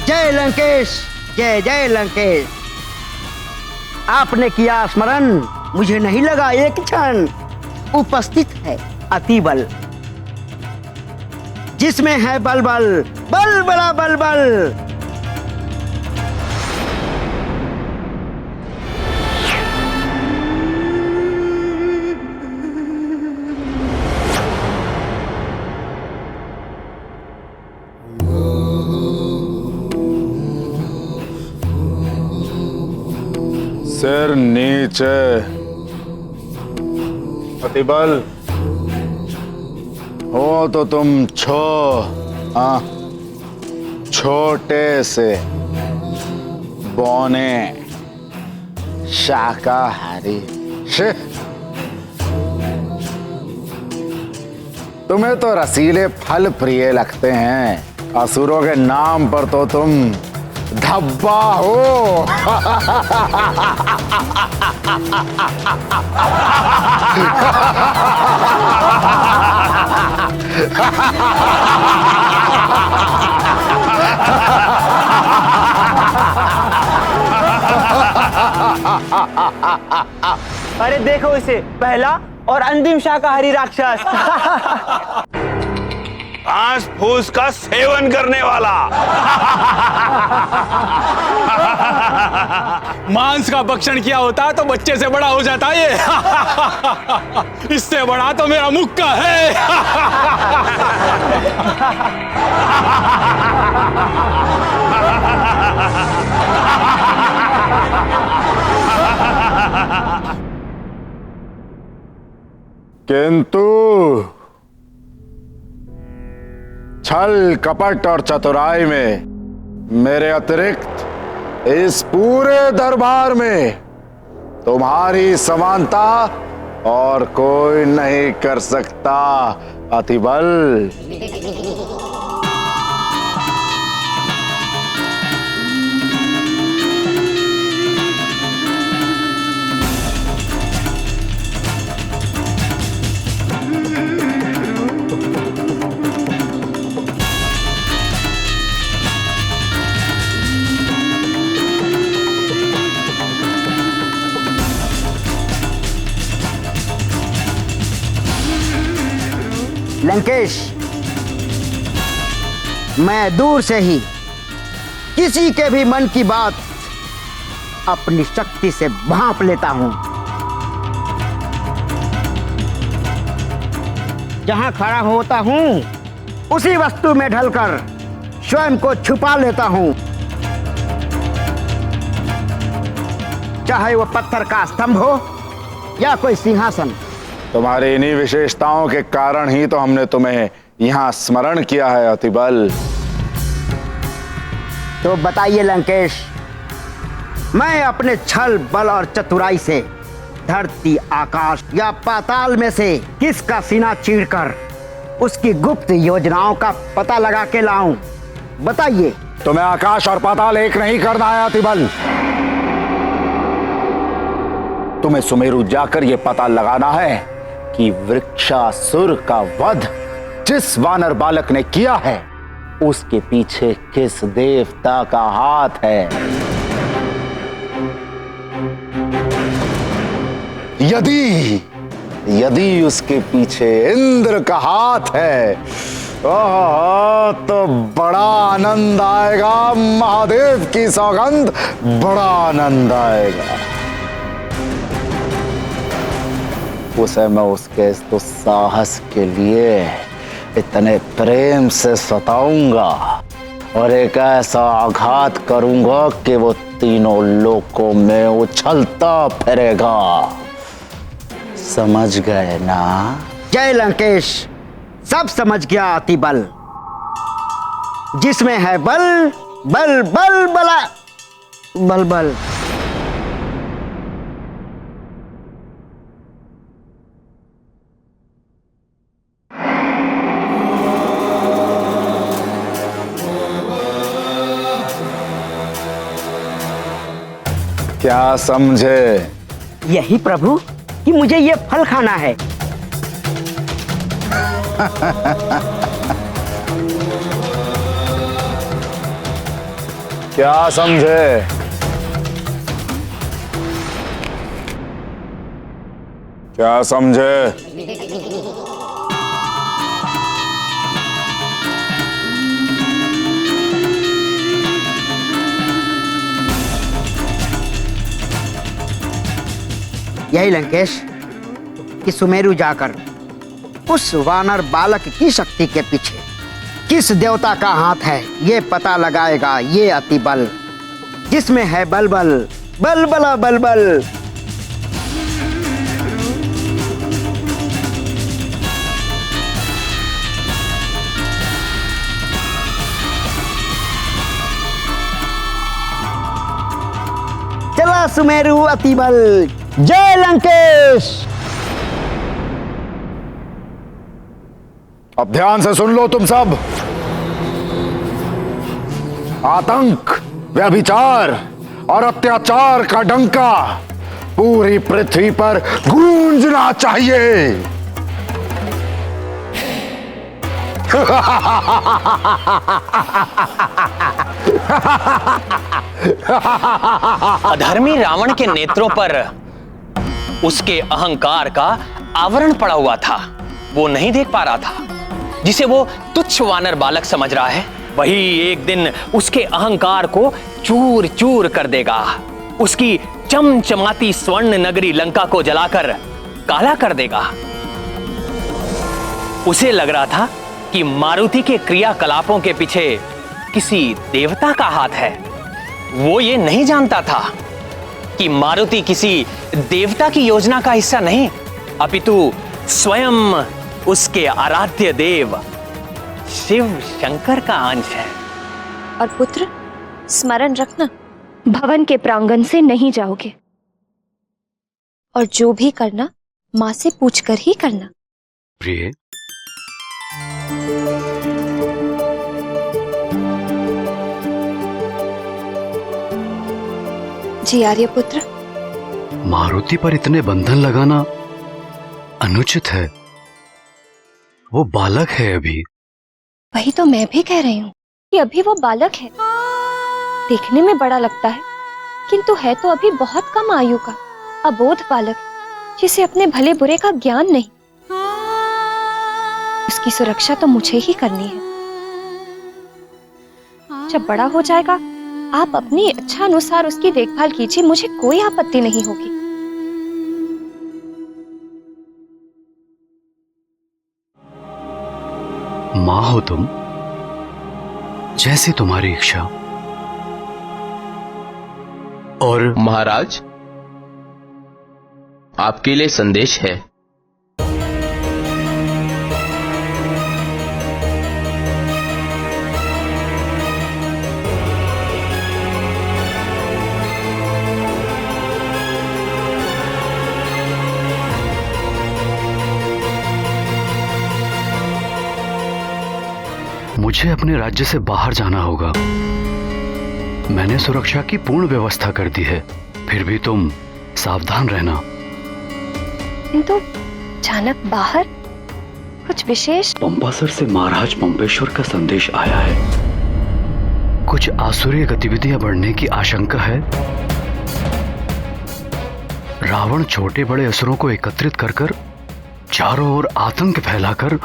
जय लंकेश, जय जय लंकेश। आपने किया स्मरण, मुझे नहीं लगा एक क्षण। उपस्थित है अतिबल, जिसमें है बल बल, बल बड़ा बल बल। सिर नीचे। अतिबल हो तो तुम छोटे से बौने शाकाहारी। तुम्हें तो रसीले फल प्रिय लगते हैं, असुरों के नाम पर तो तुम धब्बा हो। अरे देखो इसे, पहला और अंतिम शाकाहारी राक्षस। घास फूस का सेवन करने वाला। मांस का भक्षण किया होता तो बच्चे से बड़ा हो जाता ये। इससे बड़ा तो मेरा मुक्का है। किंतु छल कपट और चतुराई में मेरे अतिरिक्त इस पूरे दरबार में तुम्हारी समानता और कोई नहीं कर सकता अतिबल। लंकेश, मैं दूर से ही किसी के भी मन की बात अपनी शक्ति से भांप लेता हूं। जहां खड़ा होता हूं उसी वस्तु में ढलकर स्वयं को छुपा लेता हूं, चाहे वो पत्थर का स्तंभ हो या कोई सिंहासन। तुम्हारी इन्हीं विशेषताओं के कारण ही तो हमने तुम्हें यहां स्मरण किया है अतिबल। तो बताइए लंकेश, मैं अपने छल बल और चतुराई से धरती आकाश या पाताल में से किसका सीना चीरकर उसकी गुप्त योजनाओं का पता लगा के लाऊं? बताइए। तुम्हें आकाश और पाताल एक नहीं करना है अतिबल। तुम्हें सुमेरु जाकर यह पता लगाना है कि वृक्षासुर का वध जिस वानर बालक ने किया है उसके पीछे किस देवता का हाथ है। यदि उसके पीछे इंद्र का हाथ है तो बड़ा आनंद आएगा, महादेव की सौगंध, बड़ा आनंद आएगा। उसे मैं उसके इस दुस्साहस के लिए इतने प्रेम से सताऊंगा और एक ऐसा आघात करूंगा कि वो तीनों लोकों में उछलता फिरेगा। समझ गए ना? जय लंकेश, सब समझ गया अतिबल। जिसमें है बल, बल बल बला बल बल। क्या समझे? यही प्रभु कि मुझे ये फल खाना है। क्या समझे? क्या समझे? यही लंकेश कि सुमेरु जाकर उस वानर बालक की शक्ति के पीछे किस देवता का हाथ है ये पता लगाएगा ये अतिबल। जिसमें है बल बल बल बला बल बल। चला सुमेरु अतिबल। जय लंकेश। अब ध्यान से सुन लो तुम सब। आतंक, व्यभिचार और अत्याचार का डंका पूरी पृथ्वी पर गूंजना चाहिए। अधर्मी रावण के नेत्रों पर उसके अहंकार का आवरण पड़ा हुआ था। वो नहीं देख पा रहा था। जिसे वो तुच्छ वानर बालक समझ रहा है, वही एक दिन उसके अहंकार को चूर चूर कर देगा। उसकी चमचमाती स्वर्ण नगरी लंका को जलाकर काला कर देगा। उसे लग रहा था कि मारुति के क्रियाकलापों के पीछे किसी देवता का हाथ है। वो ये नहीं जानता था कि मारुति किसी देवता की योजना का हिस्सा नहीं, अपितु स्वयं उसके आराध्य देव शिव शंकर का अंश है। और पुत्र, स्मरण रखना, भवन के प्रांगण से नहीं जाओगे और जो भी करना मां से पूछकर ही करना। प्रिय, जी आर्यपुत्र। मारुति पर इतने बंधन लगाना अनुचित है। वो बालक है अभी। वही तो मैं भी कह रही हूँ कि अभी वो बालक है। देखने में बड़ा लगता है, किंतु है तो अभी बहुत कम आयु का अबोध बालक, जिसे अपने भले बुरे का ज्ञान नहीं। उसकी सुरक्षा तो मुझे ही करनी है। जब बड़ा हो जाएगा, आप अपनी इच्छा अनुसार उसकी देखभाल कीजिए, मुझे कोई आपत्ति नहीं होगी। मां हो तुम, जैसी तुम्हारी इच्छा। और महाराज, आपके लिए संदेश है। मुझे अपने राज्य से बाहर जाना होगा। मैंने सुरक्षा की पूर्ण व्यवस्था कर दी है, फिर भी तुम सावधान रहना। किंतु अचानक बाहर? कुछ विशेष? पंपासर से महाराज पंपेश्वर का संदेश आया है। कुछ आसुरी गतिविधियां बढ़ने की आशंका है। रावण छोटे बड़े असुरों को एकत्रित कर कर चारों ओर आतंक फैलाकर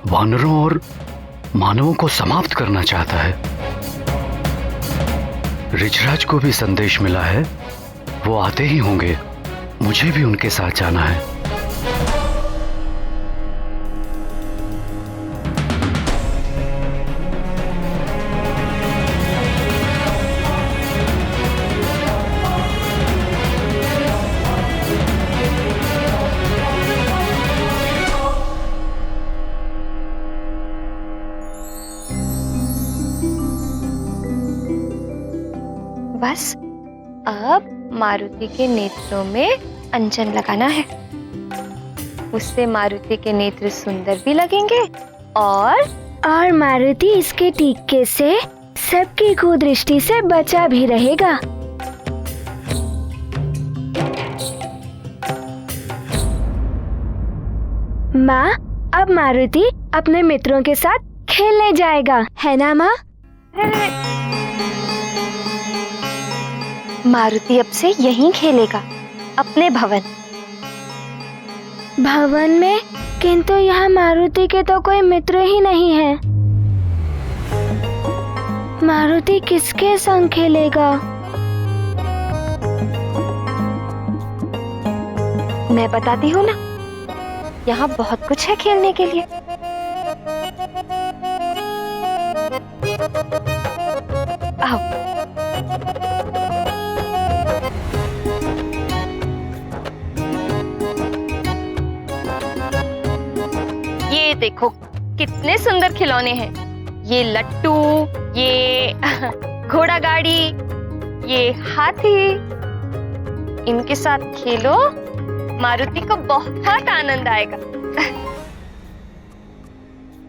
वानरों और मानवों को समाप्त करना चाहता है। ऋषराज को भी संदेश मिला है, वो आते ही होंगे। मुझे भी उनके साथ जाना है। बस अब मारुति के नेत्रों में अंजन लगाना है। उससे मारुति के नेत्र सुंदर भी लगेंगे और मारुति इसके टीके से सबकी कुदृष्टि से बचा भी रहेगा। माँ, अब मारुति अपने मित्रों के साथ खेलने जाएगा, है ना माँ? मारुति अब से यहीं खेलेगा, अपने भवन में। किंतु यहाँ मारुति के तो कोई मित्र ही नहीं है। मारुति किसके संग खेलेगा? मैं बताती हूँ ना, यहाँ बहुत कुछ है खेलने के लिए। आओ। ये देखो कितने सुंदर खिलौने हैं। ये लट्टू, ये घोड़ा गाड़ी, ये हाथी। इनके साथ खेलो, मारुति को बहुत आनंद आएगा।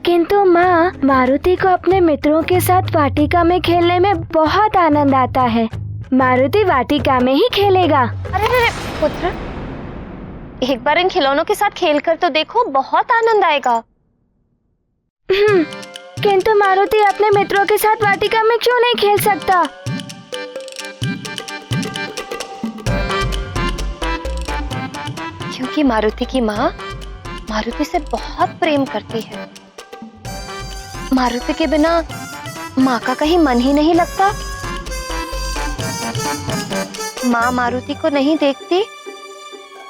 किंतु माँ, मारुति को अपने मित्रों के साथ वाटिका में खेलने में बहुत आनंद आता है। मारुति वाटिका में ही खेलेगा। अरे पुत्र, एक बार इन खिलौनों के साथ खेलकर तो देखो, बहुत आनंद आएगा। किंतु मारुति अपने मित्रों के साथ वाटिका में क्यों नहीं खेल सकता? क्योंकि मारुति की माँ मारुति से बहुत प्रेम करती है। मारुति के बिना माँ का कहीं मन ही नहीं लगता। माँ मारुति को नहीं देखती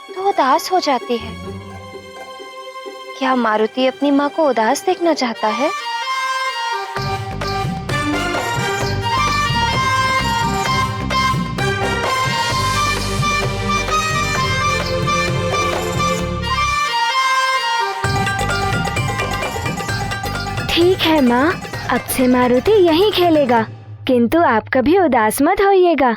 तो उदास हो जाती है। क्या मारुति अपनी माँ को उदास देखना चाहता है? ठीक है माँ, अब से मारुति यहीं खेलेगा, किंतु आप कभी उदास मत होइएगा।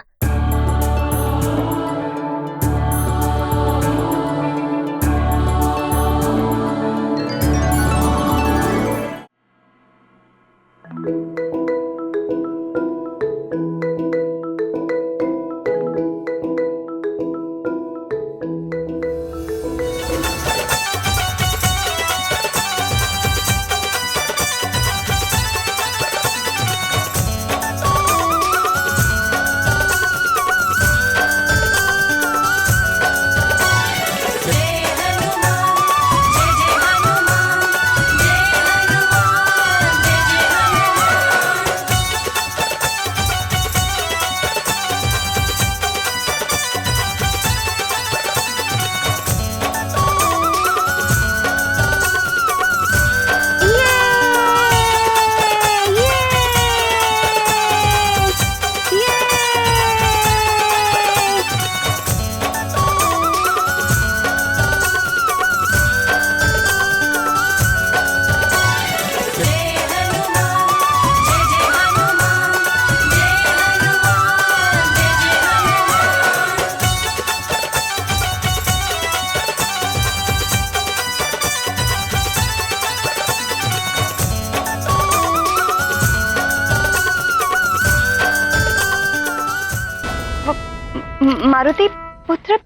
मारुति पुत्र,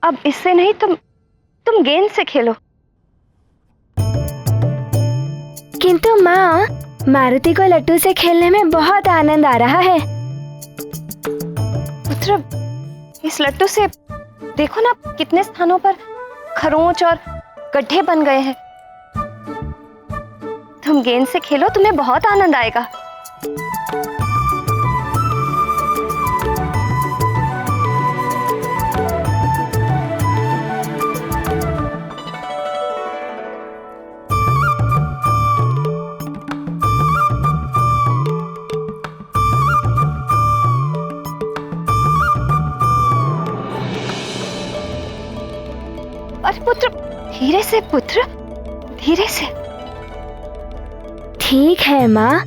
अब इससे नहीं, तुम गेंद से खेलो। किंतु माँ, मारुति को लट्टू से खेलने में बहुत आनंद आ रहा है। पुत्र, इस लट्टू से देखो ना कितने स्थानों पर खरोंच और गड्ढे बन गए हैं। तुम गेंद से खेलो, तुम्हें बहुत आनंद आएगा। अरे पुत्र, धीरे से पुत्र, धीरे से। ठीक है माँ।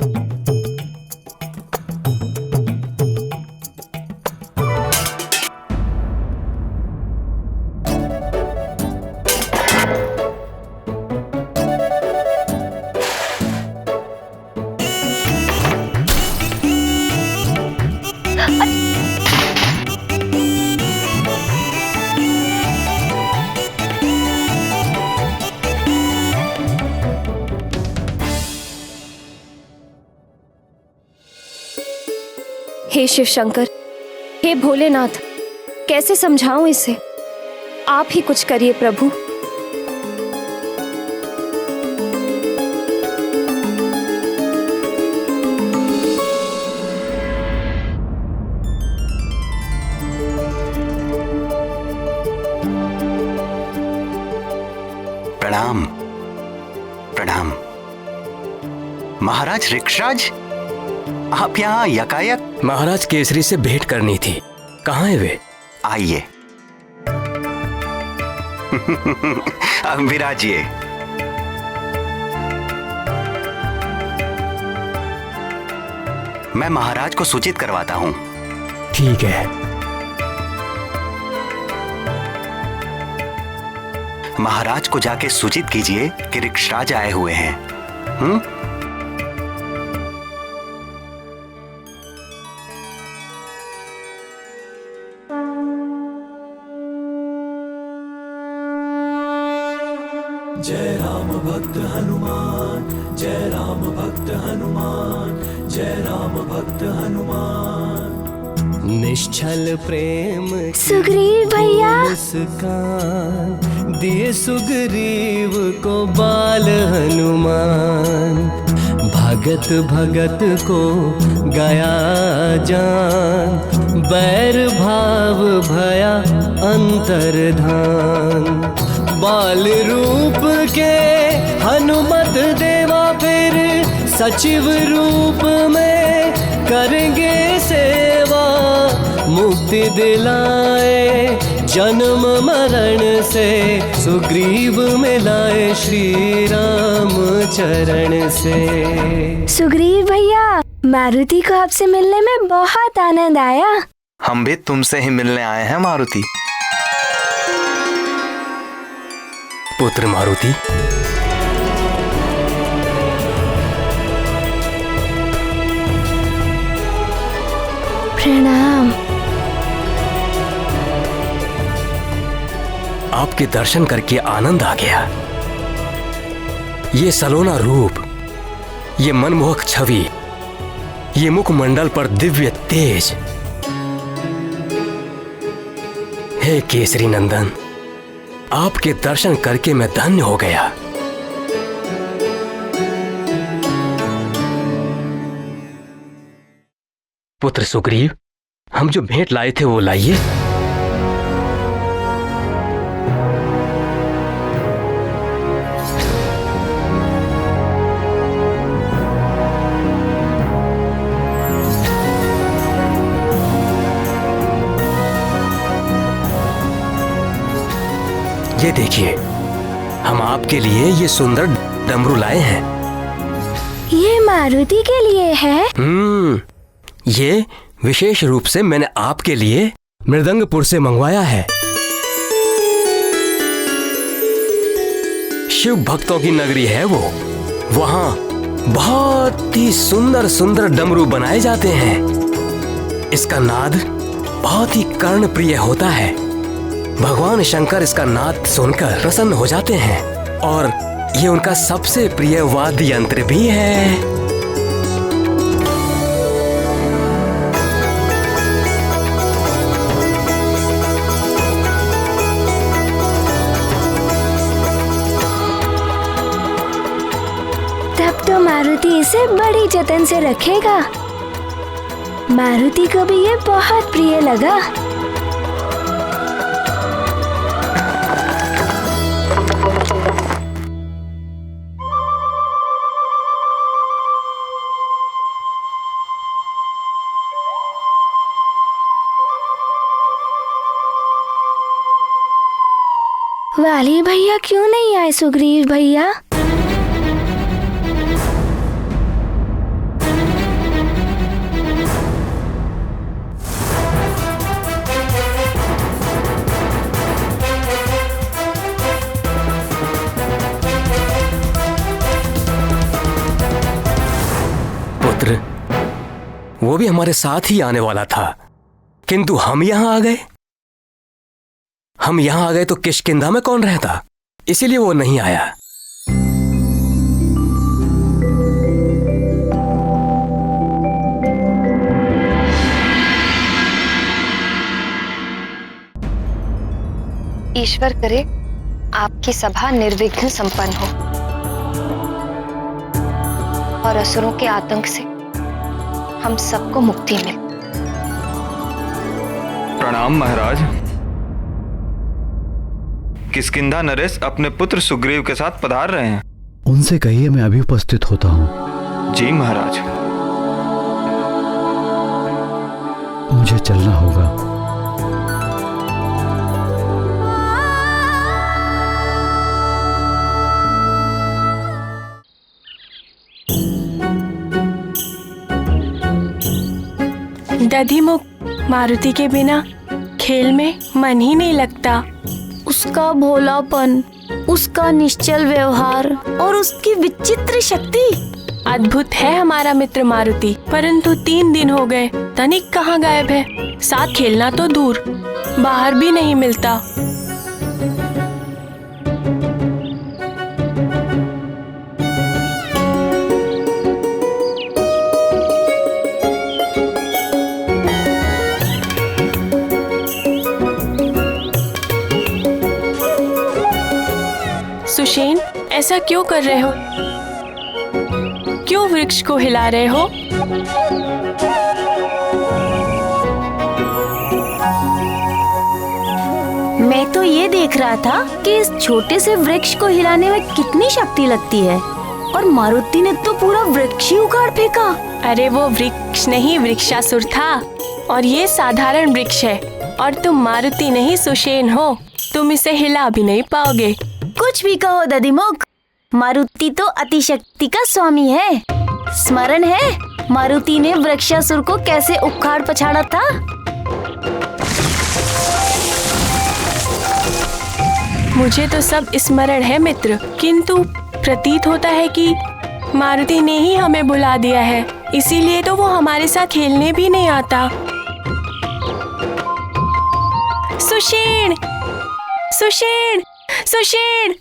हे शिव शंकर, हे भोलेनाथ, कैसे समझाऊं इसे? आप ही कुछ करिए प्रभु। प्रणाम प्रणाम। महाराज ऋक्षराज, आप यहाँ यकायक? महाराज केसरी से भेंट करनी थी, कहाँ है वे? आइए। विराजिए। मैं महाराज को सूचित करवाता हूँ। ठीक है। महाराज को जाके सूचित कीजिए कि ऋक्षराज आए हुए हैं। जय राम भक्त हनुमान, जय राम भक्त हनुमान, जय राम भक्त हनुमान। निश्चल प्रेम सुग्रीव भैया, मुस्कान दिए सुग्रीव को बाल हनुमान। भगत भगत को गया जान, बैर भाव भया अंतर्धान। बाल रूप के हनुमत देवा फिर सचिव रूप में करेंगे सेवा। मुक्ति दिलाए जन्म मरण से, सुग्रीव मिलाए श्री राम चरण से। सुग्रीव भैया, मारुति को आपसे मिलने में बहुत आनंद आया। हम भी तुमसे ही मिलने आए हैं मारुति। पुत्र मारुति, प्रणाम। आपके दर्शन करके आनंद आ गया। ये सलोना रूप, ये मनमोहक छवि, ये मुखमंडल पर दिव्य तेज। हे केसरी नंदन, आपके दर्शन करके मैं धन्य हो गया। पुत्र सुग्रीव, हम जो भेंट लाए थे वो लाइए। ये देखिए, हम आपके लिए ये सुंदर डमरू लाए हैं। ये मारुति के लिए है? ये विशेष रूप से मैंने आपके लिए मृदंगपुर से मंगवाया है। शिव भक्तों की नगरी है वो। वहां बहुत ही सुंदर सुंदर डमरू बनाए जाते हैं। इसका नाद बहुत ही कर्णप्रिय होता है। भगवान शंकर इसका नाद सुनकर प्रसन्न हो जाते हैं और ये उनका सबसे प्रिय वाद्य यंत्र भी है। तब तो मारुति इसे बड़ी जतन से रखेगा। मारुति को भी ये बहुत प्रिय लगा। वाली भैया क्यों नहीं आए सुग्रीव भैया? पुत्र, वो भी हमारे साथ ही आने वाला था, किंतु हम यहां आ गए। हम यहां आ गए तो किष्किंधा में कौन रहता, इसीलिए वो नहीं आया। ईश्वर करे आपकी सभा निर्विघ्न संपन्न हो और असुरों के आतंक से हम सबको मुक्ति मिले। प्रणाम महाराज। किष्किंधा नरेश अपने पुत्र सुग्रीव के साथ पधार रहे हैं। उनसे कहिए मैं अभी उपस्थित होता हूँ। जी महाराज। मुझे चलना होगा। दधिमुख, मारुति के बिना खेल में मन ही नहीं लगता। उसका भोलापन, उसका निश्चल व्यवहार और उसकी विचित्र शक्ति। अद्भुत है हमारा मित्र मारुति, परंतु 3 दिन हो गए तनिक कहाँ गायब है। साथ खेलना तो दूर, बाहर भी नहीं मिलता। सुषेण, ऐसा क्यों कर रहे हो? क्यों वृक्ष को हिला रहे हो? मैं तो ये देख रहा था कि इस छोटे से वृक्ष को हिलाने में कितनी शक्ति लगती है, और मारुति ने तो पूरा वृक्ष ही उखाड़ फेंका। अरे वो वृक्ष नहीं, वृक्षासुर था, और ये साधारण वृक्ष है। और तुम मारुति नहीं सुषेण हो, तुम इसे हिला भी नहीं पाओगे। कुछ भी कहो दधिमुख, मारुति तो अतिशक्ति का स्वामी है। स्मरण है मारुति ने वृक्षासुर को कैसे उखाड़ पछाड़ा था? मुझे तो सब स्मरण है मित्र, किंतु प्रतीत होता है कि मारुति ने ही हमें बुला दिया है, इसीलिए तो वो हमारे साथ खेलने भी नहीं आता। सुषेण, सुषेण, सुषेण!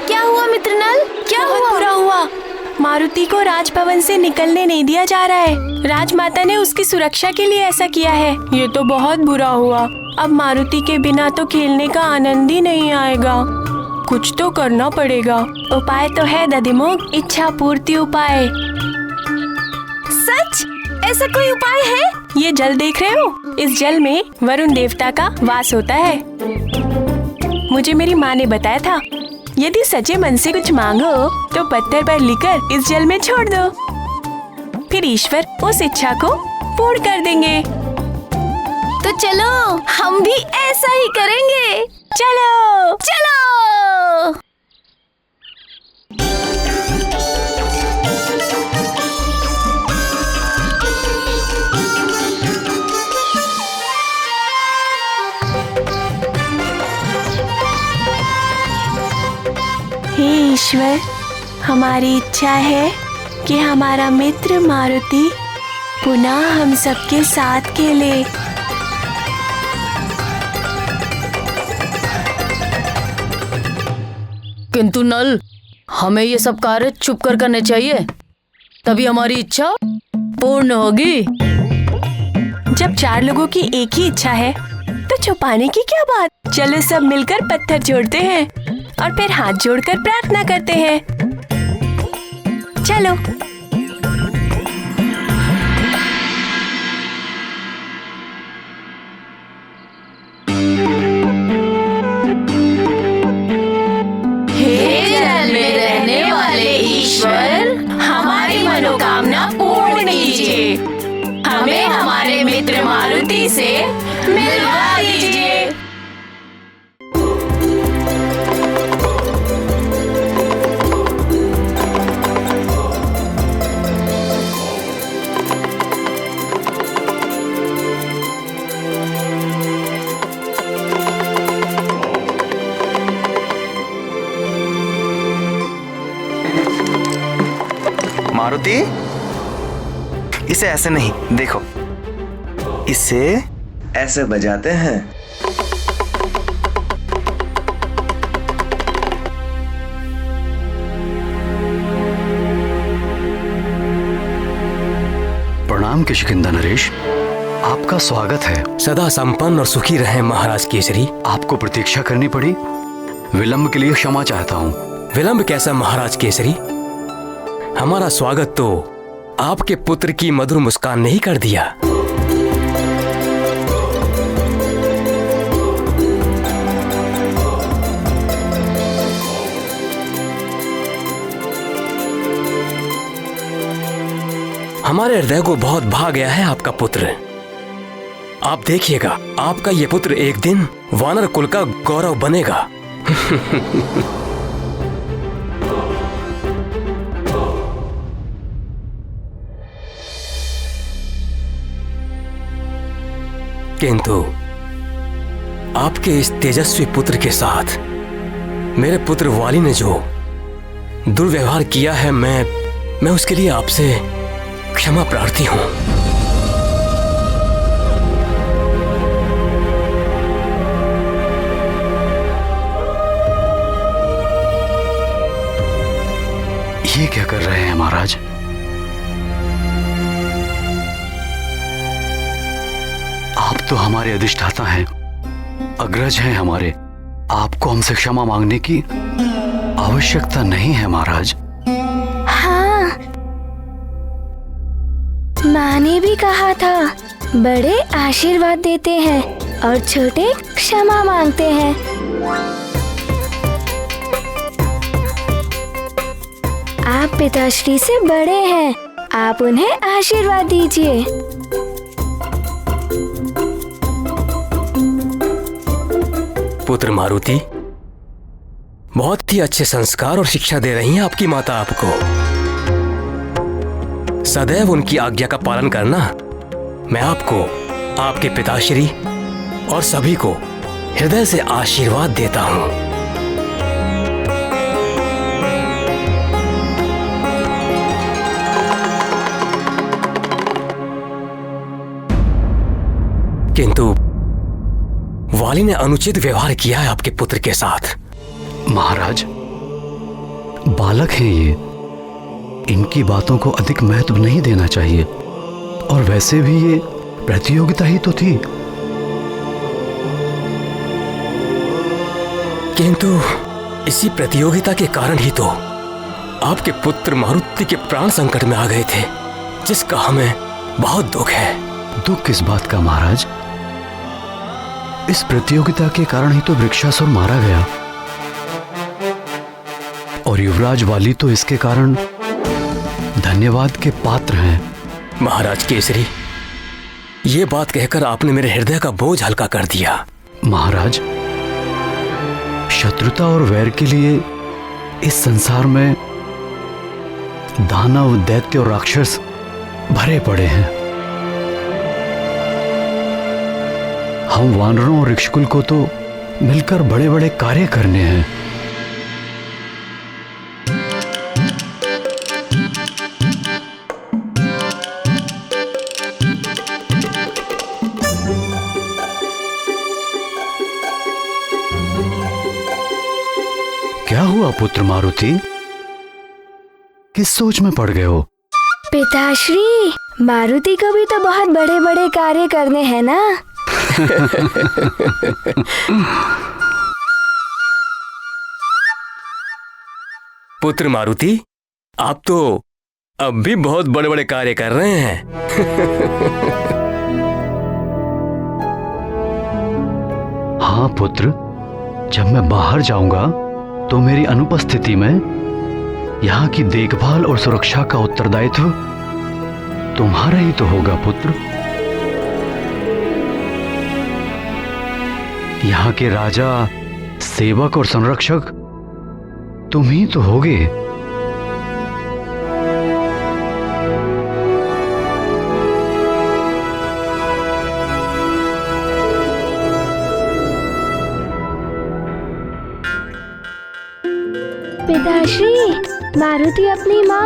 क्या हुआ मित्रनल? क्या हुआ? बुरा हुआ। मारुति को राजभवन से निकलने नहीं दिया जा रहा है। राजमाता ने उसकी सुरक्षा के लिए ऐसा किया है। ये तो बहुत बुरा हुआ। अब मारुति के बिना तो खेलने का आनंद ही नहीं आएगा। कुछ तो करना पड़ेगा। उपाय तो है दधिमुख, इच्छा पूर्ति उपाय। सच? ऐसा कोई उपाय है? ये जल देख रहे हो? इस जल में वरुण देवता का वास होता है। मुझे मेरी माँ ने बताया था, यदि सच्चे मन से कुछ मांगो तो पत्थर पर लिखकर इस जल में छोड़ दो, फिर ईश्वर उस इच्छा को पूर्ण कर देंगे। तो चलो हम भी ऐसा ही करेंगे। चलो चलो। हे ईश्वर, हमारी इच्छा है कि हमारा मित्र मारुति पुनः हम सबके साथ खेले। किंतु नल, हमें ये सब कार्य छुप कर करने चाहिए, तभी हमारी इच्छा पूर्ण होगी। जब 4 लोगों की एक ही इच्छा है तो छुपाने की क्या बात। चलो सब मिलकर पत्थर जोड़ते हैं और फिर हाथ जोड़कर प्रार्थना करते हैं। चलो। हमारी मनोकामना पूर्ण कीजिए, हमें हमारे मित्र मारुति से मिलवा दीजिए। मारुति, इसे ऐसे नहीं, देखो, इसे ऐसे बजाते हैं। प्रणाम किष्किंधा नरेश, आपका स्वागत है। सदा संपन्न और सुखी रहें महाराज केसरी। आपको प्रतीक्षा करनी पड़ी, विलंब के लिए क्षमा चाहता हूँ। विलंब कैसा महाराज केसरी, हमारा स्वागत तो आपके पुत्र की मधुर मुस्कान ने ही कर दिया। हमारे हृदय को बहुत भा गया है आपका पुत्र। आप देखिएगा, आपका ये पुत्र एक दिन वानर कुल का गौरव बनेगा। किंतु आपके इस तेजस्वी पुत्र के साथ मेरे पुत्र वाली ने जो दुर्व्यवहार किया है, मैं उसके लिए आपसे क्षमा प्रार्थी हूं। ये क्या कर रहे हैं महाराज? आप तो हमारे अधिष्ठाता हैं, अग्रज हैं हमारे। आपको हमसे क्षमा मांगने की आवश्यकता नहीं है महाराज। हाँ, माँ ने भी कहा था, बड़े आशीर्वाद देते हैं और छोटे क्षमा मांगते हैं। आप पिताश्री से बड़े हैं, आप उन्हें आशीर्वाद दीजिए। पुत्र मारुति, बहुत ही अच्छे संस्कार और शिक्षा दे रही हैं आपकी माता आपको। सदैव उनकी आज्ञा का पालन करना। मैं आपको, आपके पिताश्री और सभी को हृदय से आशीर्वाद देता हूं। किंतु वाली ने अनुचित व्यवहार किया है आपके पुत्र के साथ। महाराज, बालक हैं ये, इनकी बातों को अधिक महत्व नहीं देना चाहिए। और वैसे भी ये प्रतियोगिता ही तो थी। किंतु इसी प्रतियोगिता के कारण ही तो आपके पुत्र मारुति के प्राण संकट में आ गए थे, जिसका हमें बहुत दुख है। दुख किस बात का महाराज? इस प्रतियोगिता के कारण ही तो वृक्षासुर मारा गया, और युवराज वाली तो इसके कारण धन्यवाद के पात्र हैं। महाराज केसरी, ये बात कहकर आपने मेरे हृदय का बोझ हल्का कर दिया। महाराज, शत्रुता और वैर के लिए इस संसार में दानव, दैत्य और राक्षस भरे पड़े हैं। हम वानरों और ऋक्षकुल को तो मिलकर बड़े बड़े कार्य करने हैं। क्या हुआ पुत्र मारुति, किस सोच में पड़ गए हो? पिताश्री, मारुति को भी तो बहुत बड़े बड़े कार्य करने हैं ना। पुत्र मारुति, आप तो अब भी बहुत बड़े बड़े कार्य कर रहे हैं। हाँ पुत्र, जब मैं बाहर जाऊंगा तो मेरी अनुपस्थिति में यहाँ की देखभाल और सुरक्षा का उत्तरदायित्व तुम्हारा ही तो होगा पुत्र। यहाँ के राजा, सेवक और संरक्षक तुम ही तो होगे। पिताश्री, मारुति अपनी माँ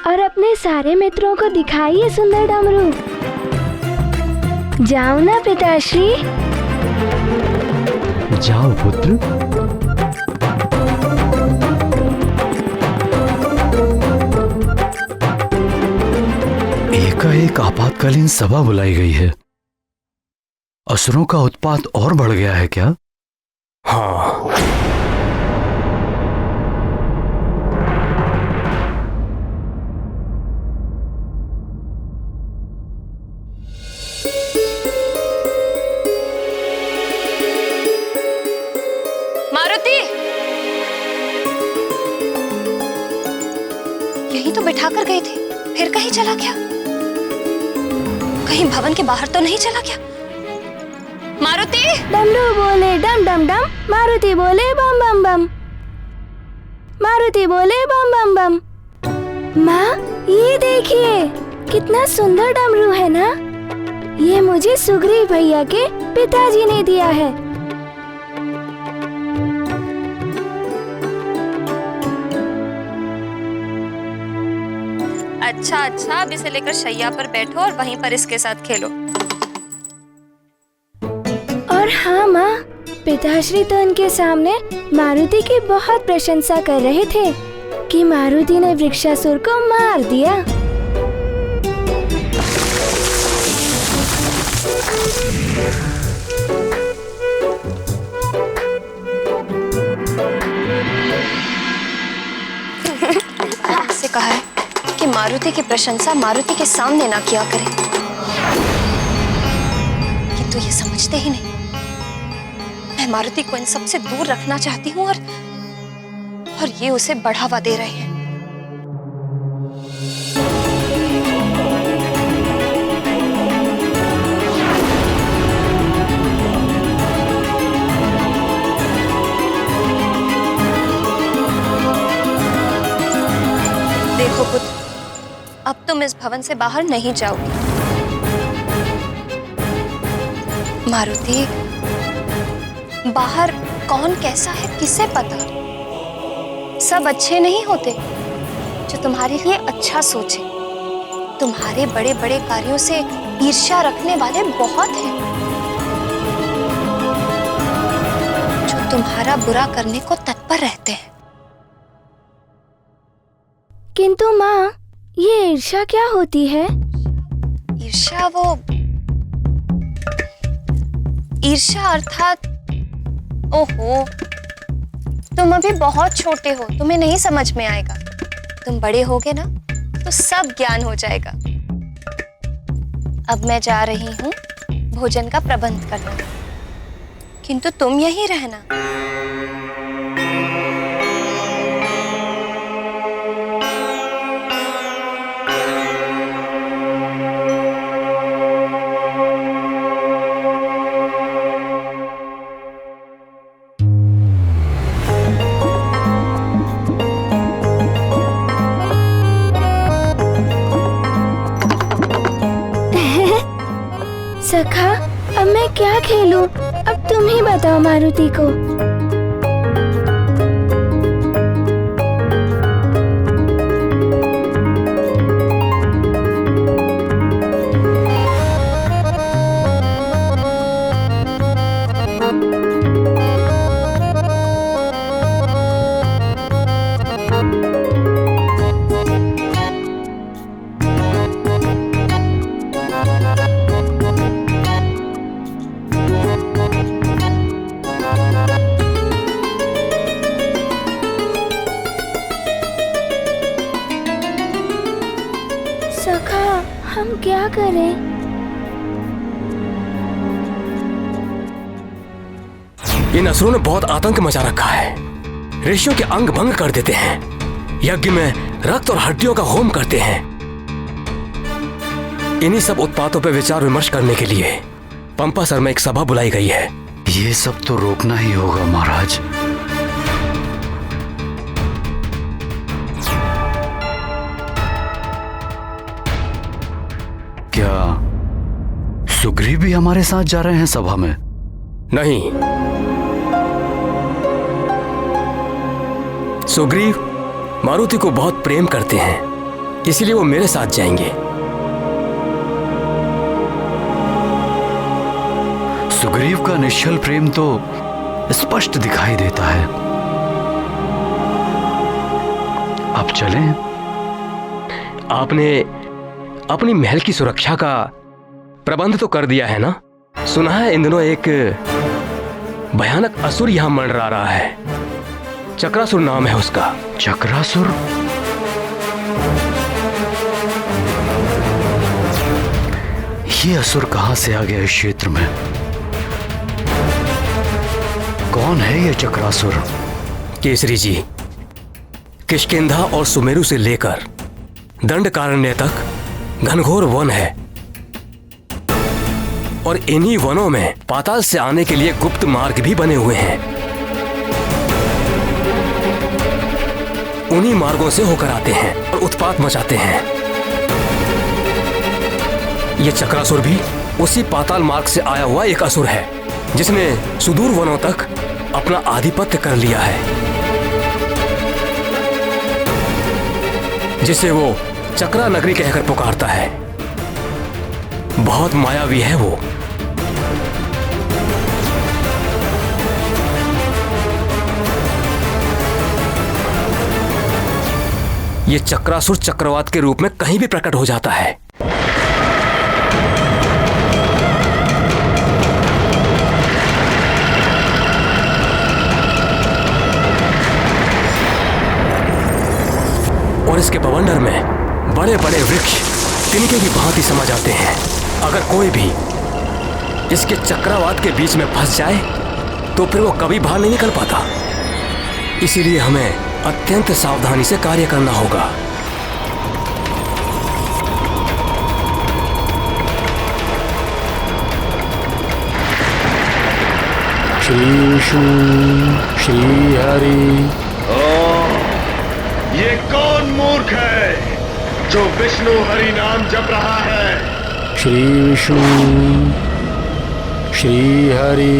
और अपने सारे मित्रों को दिखाइए सुंदर डमरू। जाओ ना पिताश्री। जाओ पुत्र। एकाएक आपातकालीन सभा बुलाई गई है। असुरों का उत्पात और बढ़ गया है क्या? हाँ। मारुति, यही तो बिठा कर गई थी, फिर कहीं चला गया? कहीं भवन के बाहर तो नहीं चला गया? मारुति! डमरू बोले डम डम डम, मारुति बोले बम बम बम, मारुति बोले बम बम बम। माँ, ये देखिए कितना सुंदर डमरू है ना। ये मुझे सुग्रीव भैया के पिताजी ने दिया है। अच्छा अच्छा, अब इसे लेकर शैया पर बैठो और वहीं पर इसके साथ खेलो। और हाँ माँ, पिताश्री तो उनके सामने मारुति की बहुत प्रशंसा कर रहे थे कि मारुति ने वृक्षासुर को मार दिया। आपसे कहा है कि मारुति की प्रशंसा मारुति के सामने ना किया करें, किंतु ये समझते ही नहीं। मैं मारुति को इन सब से दूर रखना चाहती हूँ और ये उसे बढ़ावा दे रहे हैं। देखो पुत्र, अब तुम इस भवन से बाहर नहीं जाओगे। मारुति, बाहर कौन कैसा है किसे पता? सब अच्छे नहीं होते जो तुम्हारे लिए अच्छा सोचे। तुम्हारे बड़े बड़े कार्यों से ईर्ष्या रखने वाले बहुत हैं जो तुम्हारा बुरा करने को तत्पर रहते हैं। किंतु माँ, ये ईर्ष्या क्या होती है? ईर्ष्या ईर्ष्या अर्थात, ओहो, तुम अभी बहुत छोटे हो, तुम्हें नहीं समझ में आएगा। तुम बड़े होगे ना तो सब ज्ञान हो जाएगा। अब मैं जा रही हूँ भोजन का प्रबंध करने, किंतु तुम यहीं रहना। सखा, अब मैं क्या खेलूं? अब तुम ही बताओ मारुति को। हम क्या करें? इन असुरों ने बहुत आतंक मचा रखा है। ऋषियों के अंग भंग कर देते हैं, यज्ञ में रक्त और हड्डियों का होम करते हैं। इन्हीं सब उत्पातों पर विचार विमर्श करने के लिए पंपासर में एक सभा बुलाई गई है। ये सब तो रोकना ही होगा महाराज। क्या सुग्रीव भी हमारे साथ जा रहे हैं सभा में? नहीं, सुग्रीव मारुति को बहुत प्रेम करते हैं, इसलिए वो मेरे साथ जाएंगे। सुग्रीव का निश्चल प्रेम तो स्पष्ट दिखाई देता है। अब चलें? आपने अपनी महल की सुरक्षा का प्रबंध तो कर दिया है ना? सुना है इन दिनों एक भयानक असुर यहां मंडरा रहा है। चक्रासुर नाम है उसका। चक्रासुर? ये असुर कहां से आ गया इस क्षेत्र में? कौन है ये चक्रासुर? केसरी जी, किष्किंधा और सुमेरु से लेकर दंडकारण्य तक घनघोर वन है, और इन्हीं वनों में पाताल से आने के लिए गुप्त मार्ग भी बने हुए हैं। उन्हीं मार्गों से होकर आते हैं और उत्पात मचाते हैं। यह चक्रासुर भी उसी पाताल मार्ग से आया हुआ एक असुर है, जिसने सुदूर वनों तक अपना आधिपत्य कर लिया है, जिसे वो चक्रा नगरी कहकर पुकारता है। बहुत मायावी है वो। ये चक्रासुर चक्रवात के रूप में कहीं भी प्रकट हो जाता है। और इसके बवंडर में बड़े बड़े वृक्ष तिनके की भांति समा जाते हैं। अगर कोई भी इसके चक्रवात के बीच में फंस जाए तो फिर वो कभी बाहर नहीं निकल पाता। इसीलिए हमें अत्यंत सावधानी से कार्य करना होगा। श्री विष्णु श्री हरि। ये कौन मूर्ख है जो विष्णु हरि नाम जप रहा है? श्री विष्णु श्री हरि।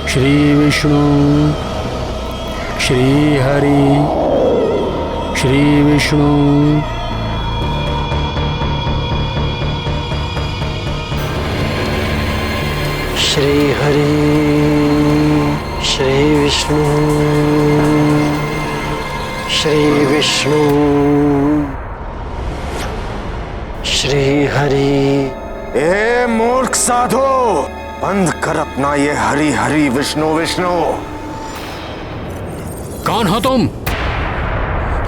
श्री विष्णु श्री हरि। श्री विष्णु श्री हरि। श्री विष्णु श्री विष्णु श्री हरि। ए मूर्ख साधु, बंद कर अपना ये हरि हरि विष्णु विष्णु। कौन हो तुम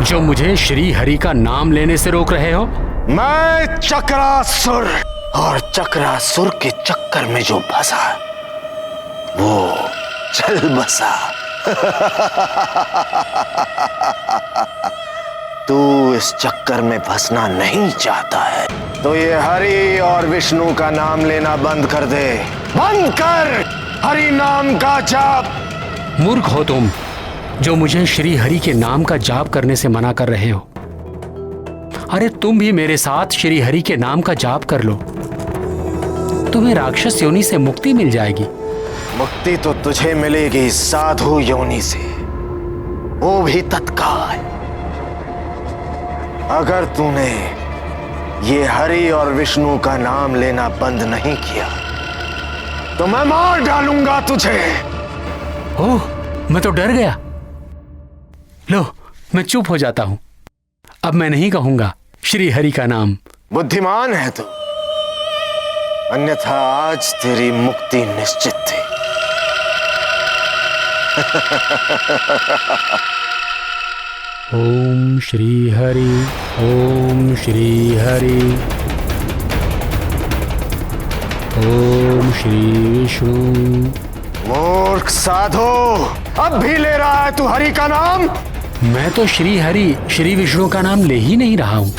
जो मुझे श्री हरि का नाम लेने से रोक रहे हो? मैं चक्रासुर, और चक्रासुर के चक्कर में जो फंसा वो चल बसा। तू इस चक्कर में फंसना नहीं चाहता है तो ये हरि और विष्णु का नाम लेना बंद कर दे। बंद कर हरि नाम का जाप। मूर्ख हो तुम जो मुझे श्री हरि के नाम का जाप करने से मना कर रहे हो। अरे तुम भी मेरे साथ श्री हरि के नाम का जाप कर लो, तुम्हें राक्षस योनि से मुक्ति मिल जाएगी। मुक्ति तो तुझे मिलेगी साधु योनि से, वो भी तत्काल। अगर तूने ये हरि और विष्णु का नाम लेना बंद नहीं किया तो मैं मार डालूंगा तुझे। ओह, मैं तो डर गया। लो, मैं चुप हो जाता हूं। अब मैं नहीं कहूंगा श्री हरि का नाम। बुद्धिमान है तू, अन्यथा आज तेरी मुक्ति निश्चित थी। ओम श्री हरि, ओम श्री हरि, ओम श्री विष्णु। मूर्ख साधु, अब भी ले रहा है तू हरि का नाम? मैं तो श्री हरि श्री विष्णु का नाम ले ही नहीं रहा हूँ।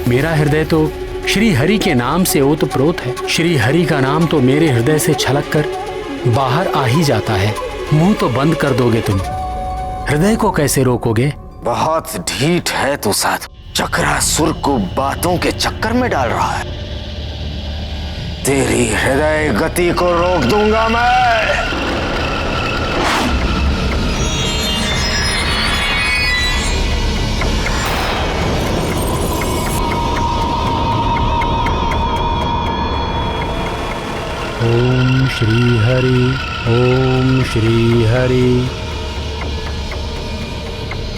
मेरा हृदय तो श्री हरि के नाम से ओतप्रोत है। श्री हरि का नाम तो मेरे हृदय से छलक कर बाहर आ ही जाता है। मुंह तो बंद कर दोगे तुम, हृदय को कैसे रोकोगे? बहुत ढीठ है तू साधु। चक्रासुर को बातों के चक्कर में डाल रहा है। तेरी हृदय गति को रोक दूंगा मैं। ओम श्री हरि, ओम श्री हरि,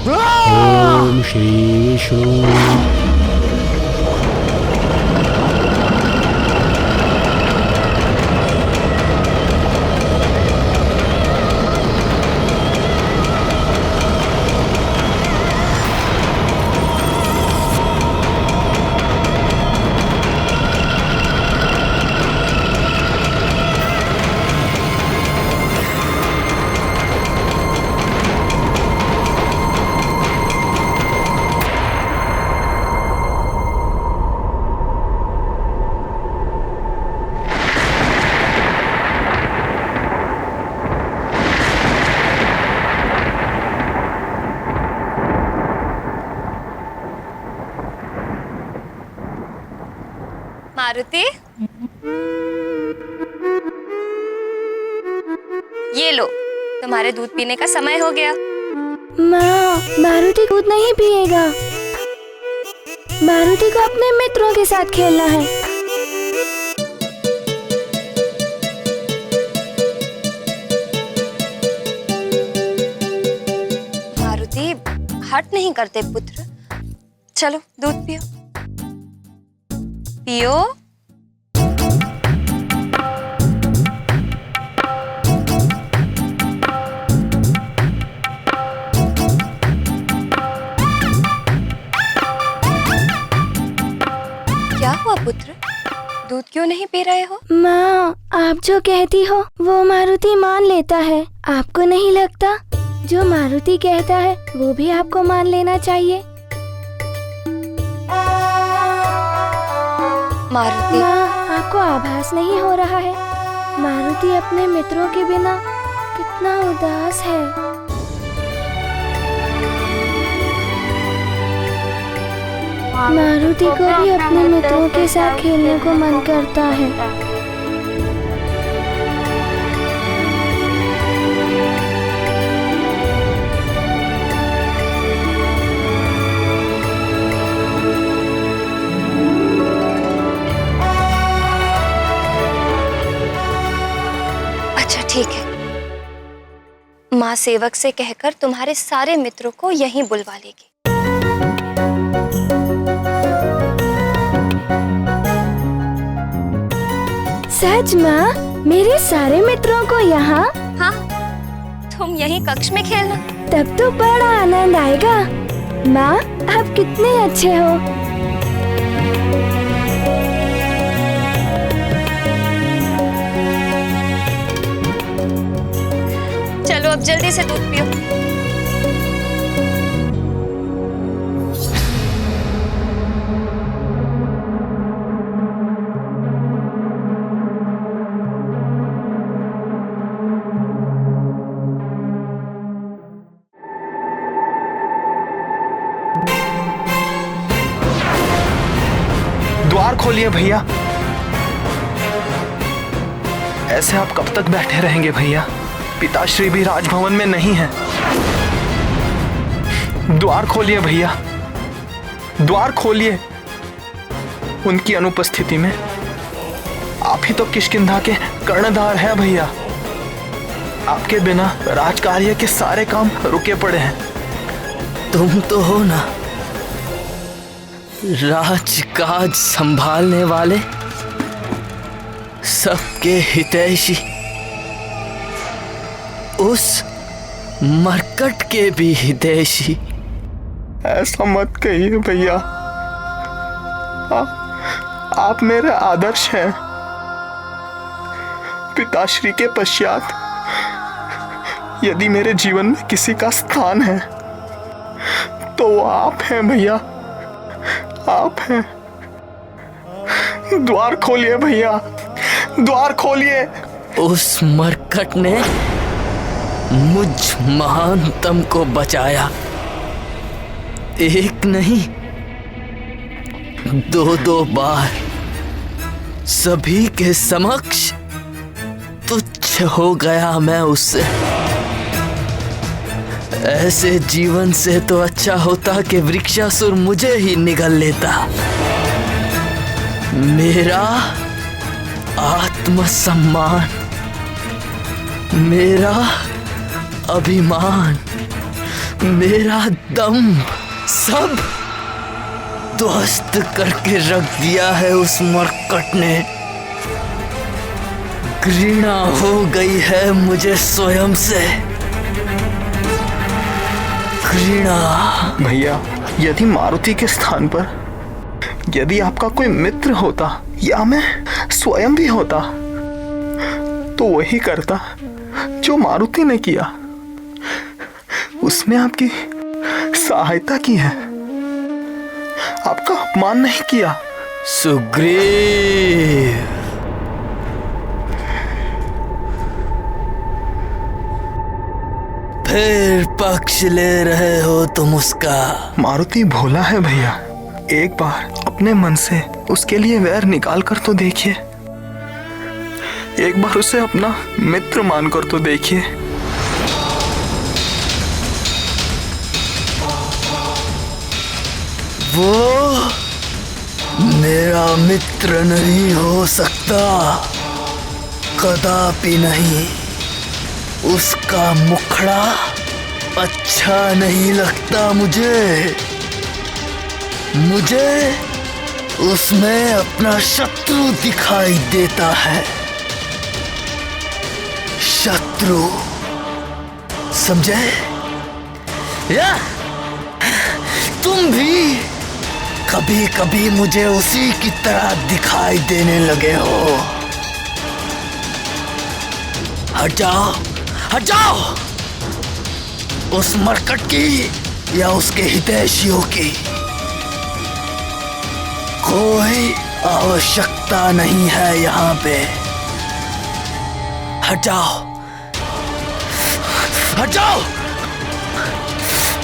ओम श्री विष्णु। मारुति, ये लो, तुम्हारे दूध पीने का समय हो गया। माँ, मारुति दूध नहीं पिएगा। मारुति को अपने मित्रों के साथ खेलना है। मारुति हट नहीं करते पुत्र। चलो दूध पियो। पियो। क्या हुआ पुत्र, दूध क्यों नहीं पी रहे हो? माँ, आप जो कहती हो वो मारुति मान लेता है। आपको नहीं लगता जो मारुति कहता है वो भी आपको मान लेना चाहिए? मारुति, माँ, आपको आभास नहीं हो रहा है मारुति अपने मित्रों के बिना कितना उदास है? मारुति को भी अपने मित्रों के साथ खेलने को मन करता है। अच्छा ठीक है, माँ सेवक से कहकर तुम्हारे सारे मित्रों को यहीं बुलवा लेगी। सच माँ, मेरे सारे मित्रों को यहाँ? हाँ, तुम यहीं कक्ष में खेलना। तब तो बड़ा आनंद आएगा। माँ, आप कितने अच्छे हो। चलो अब जल्दी से दूध पियो। द्वार खोलिए भैया। ऐसे आप कब तक बैठे रहेंगे भैया? पिताश्री भी राजभवन में नहीं है। द्वार खोलिए भैया, द्वार खोलिए। उनकी अनुपस्थिति में आप ही तो किष्किंधा के कर्णधार हैं भैया। आपके बिना राजकार्य के सारे काम रुके पड़े हैं। तुम तो हो ना राजकाज संभालने वाले, सबके हितैषी, उस मरकट के भी हितैषी। ऐसा मत कहिए भैया। आप मेरे आदर्श हैं। पिताश्री के पश्चात यदि मेरे जीवन में किसी का स्थान है तो वो आप हैं भैया, आप हैं। द्वार खोलिए भैया, द्वार खोलिए। उस मरकट ने मुझ महानतम को बचाया, एक नहीं 2 बार, सभी के समक्ष तुच्छ हो गया मैं उससे। ऐसे जीवन से तो अच्छा होता कि वृक्षासुर मुझे ही निगल लेता। मेरा आत्मसम्मान, मेरा अभिमान, मेरा दम सब ध्वस्त करके रख दिया है उस मरकट ने। घृणा हो गई है मुझे स्वयं से, घृणा। भैया, यदि मारुति के स्थान पर यदि आपका कोई मित्र होता या मैं स्वयं भी होता तो वही करता जो मारुति ने किया। उसने आपकी सहायता की है, आपका अपमान नहीं किया। सुग्रीव, फिर पक्ष ले रहे हो तुम उसका। मारुति भोला है भैया, एक बार अपने मन से उसके लिए वैर निकाल कर तो देखिए, एक बार उसे अपना मित्र मानकर तो देखिए। वो मेरा मित्र नहीं हो सकता, कदापि नहीं। उसका मुखड़ा अच्छा नहीं लगता मुझे, मुझे उसमें अपना शत्रु दिखाई देता है। शत्रु, समझे? या तुम भी कभी कभी मुझे उसी की तरह दिखाई देने लगे हो। हट जाओ, हट जाओ उस मरकट की या उसके हितैषियों की। कोई आवश्यकता नहीं है यहाँ पे। हट जाओ, हट जाओ,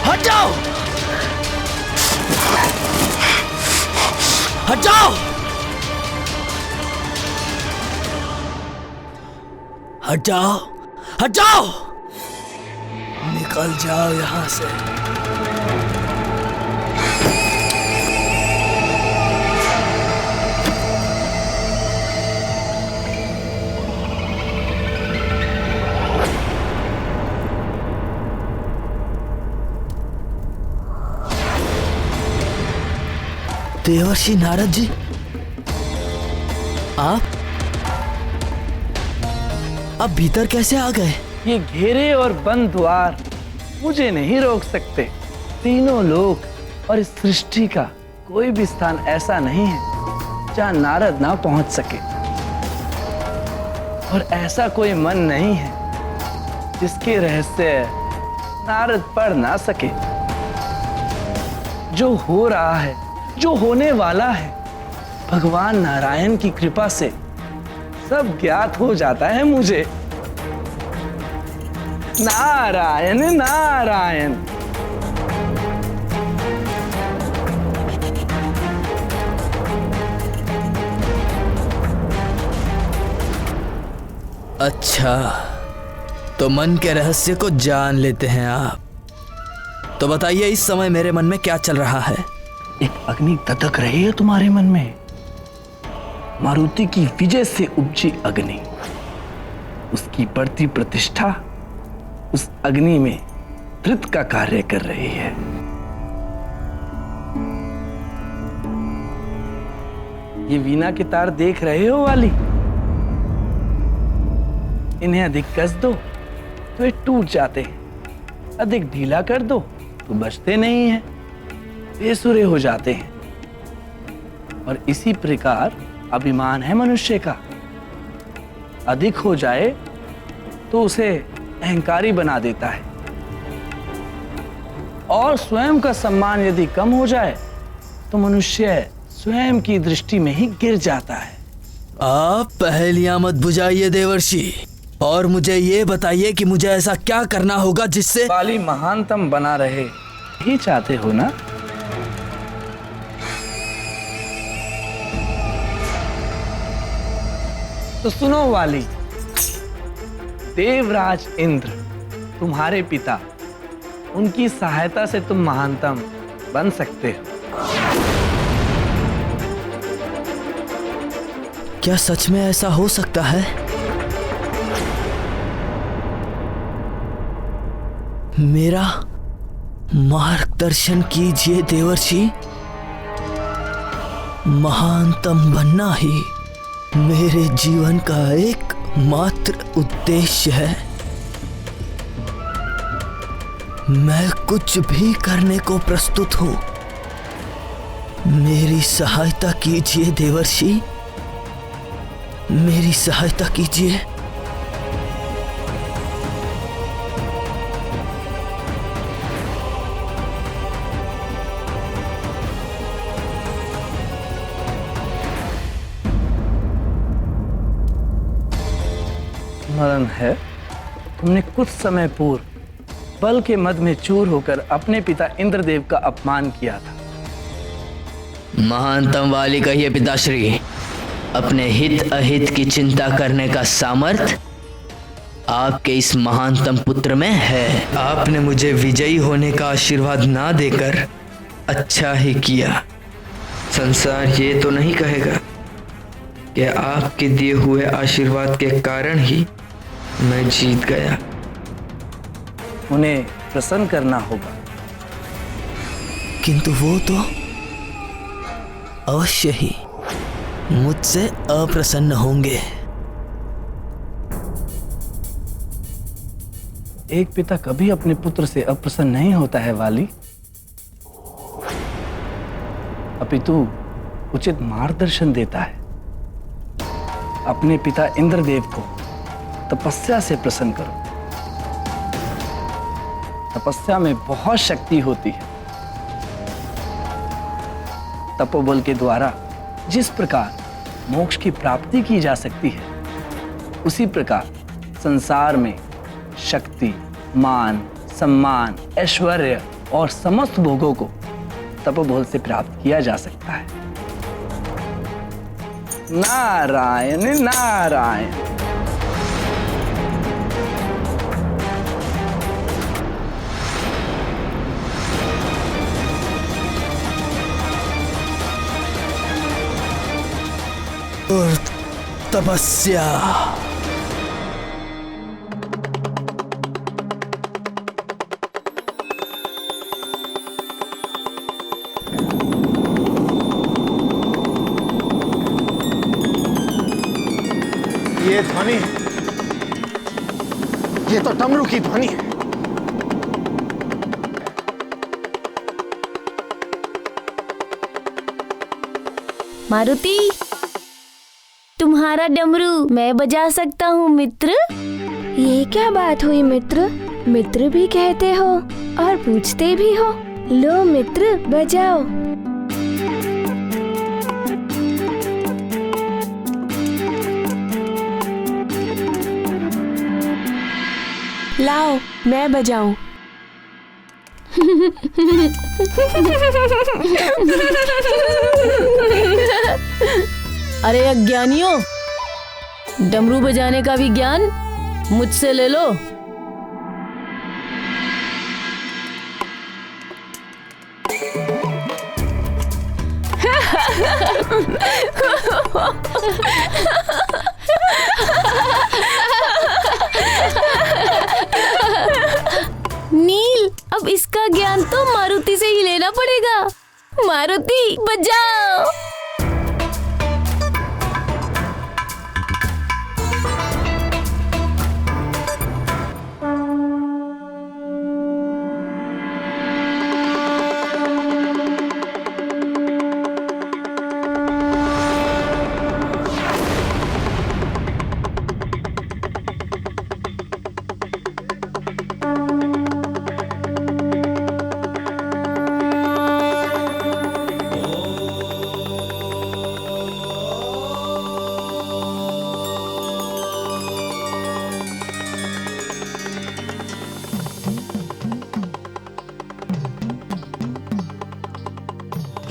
हट जाओ, हट जाओ, हट जाओ, हट जाओ, निकल जाओ यहां से। देवर्षि नारद जी, आप भीतर कैसे आ गए? ये घेरे और बंद द्वार मुझे नहीं रोक सकते। तीनों लोक और इस सृष्टि का कोई भी स्थान ऐसा नहीं है जहां नारद ना पहुंच सके, और ऐसा कोई मन नहीं है जिसके रहस्य नारद पढ़ ना सके। जो हो रहा है, जो होने वाला है, भगवान नारायण की कृपा से सब ज्ञात हो जाता है मुझे। नारायण नारायण। अच्छा, तो मन के रहस्य को जान लेते हैं आप। तो बताइए, इस समय मेरे मन में क्या चल रहा है? एक अग्नि धधक रही है तुम्हारे मन में। मारुति की विजय से उपजी अग्नि, उसकी बढ़ती प्रतिष्ठा उस अग्नि में धृत का कार्य कर रही है। ये वीणा के तार देख रहे हो वाली, इन्हें अधिक कस दो तो ये टूट जाते हैं, अधिक ढीला कर दो तो बचते नहीं हैं। बेसुरे हो जाते हैं। और इसी प्रकार अभिमान है मनुष्य का, अधिक हो जाए तो उसे अहंकारी बना देता है, और स्वयं का सम्मान यदि कम हो जाए तो मनुष्य स्वयं की दृष्टि में ही गिर जाता है। आप पहेलियां मत बुझाइए देवर्षि, और मुझे ये बताइए कि मुझे ऐसा क्या करना होगा जिससे वाली महानतम बना रहे ही चाहते हो ना? तो सुनो वाली, देवराज इंद्र तुम्हारे पिता, उनकी सहायता से तुम महानतम बन सकते हो। क्या सच में ऐसा हो सकता है? मेरा मार्गदर्शन कीजिए देवर्षि। महानतम बनना ही मेरे जीवन का एक मात्र उद्देश्य है। मैं कुछ भी करने को प्रस्तुत हूं। मेरी सहायता कीजिए देवर्षि, मेरी सहायता कीजिए। स्मरण है, तुमने कुछ समय पूर्व बल के मद में चूर होकर अपने पिता इंद्रदेव का अपमान किया था। महानतम वाली कहिए पिताश्री, अपने हित अहित की चिंता करने का सामर्थ्य आपके इस महानतम पुत्र में है। आपने मुझे विजयी होने का आशीर्वाद ना देकर अच्छा ही किया। संसार ये तो नहीं कहेगा कि आपके दिए हुए आशीर्वाद के कारण ही मैं जीत गया। उन्हें प्रसन्न करना होगा। किंतु वो तो अवश्य ही मुझसे अप्रसन्न होंगे। एक पिता कभी अपने पुत्र से अप्रसन्न नहीं होता है वाली, अपितु उचित मार्गदर्शन देता है। अपने पिता इंद्रदेव को तपस्या से प्रसन्न करो। तपस्या में बहुत शक्ति होती है। तपोबल के द्वारा जिस प्रकार मोक्ष की प्राप्ति की जा सकती है, उसी प्रकार संसार में शक्ति, मान, सम्मान, ऐश्वर्य और समस्त भोगों को तपोबल से प्राप्त किया जा सकता है। नारायण नारायण। और तपस्या। ये ध्वनि, ये तो डमरू की ध्वनि है। मारुति, तुम्हारा डमरू मैं बजा सकता हूँ मित्र। ये क्या बात हुई मित्र? मित्र भी कहते हो और पूछते भी हो। लो मित्र, बजाओ। लाओ मैं बजाऊं। अरे अज्ञानियों, डमरू बजाने का भी ज्ञान मुझसे ले लो। नील, अब इसका ज्ञान तो मारुति से ही लेना पड़ेगा। मारुति, बजाओ।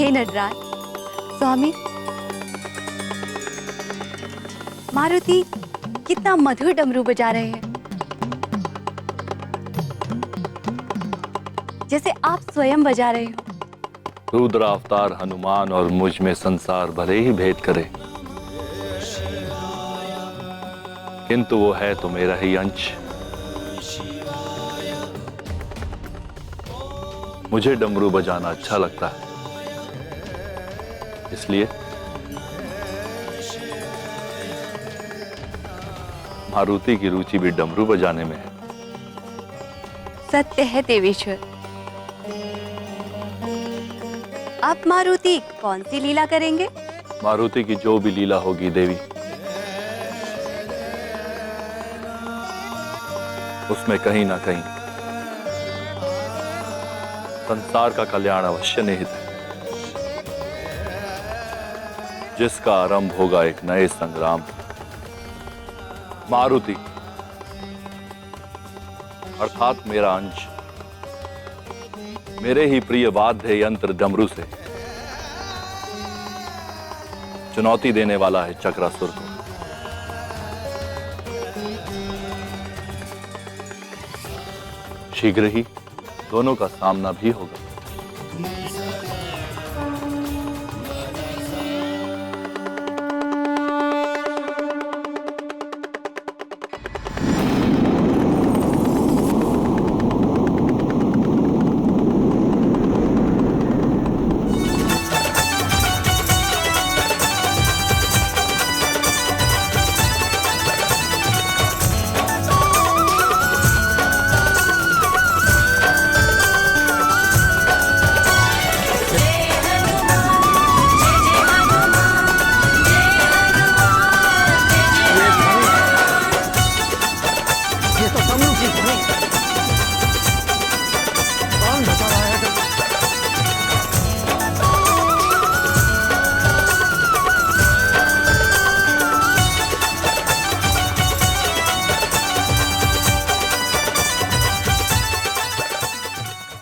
हे नटराज, स्वामी, मारुति कितना मधुर डमरू बजा रहे हैं, जैसे आप स्वयं बजा रहे हो। रुद्र अवतार हनुमान और मुझ में संसार भले ही भेद करे, किंतु वो है तो मेरा ही अंश। मुझे डमरू बजाना अच्छा लगता है, इसलिए मारुति की रुचि भी डमरू बजाने में है। सत्य है देवेश्वर। आप मारुति कौन सी लीला करेंगे? मारुति की जो भी लीला होगी देवी, उसमें कहीं ना कहीं संसार का कल्याण अवश्य निहित है, जिसका आरंभ होगा एक नए संग्राम। मारुति अर्थात मेरा अंश मेरे ही प्रिय वाद्य यंत्र डमरू से चुनौती देने वाला है चक्रासुर को। शीघ्र ही दोनों का सामना भी होगा।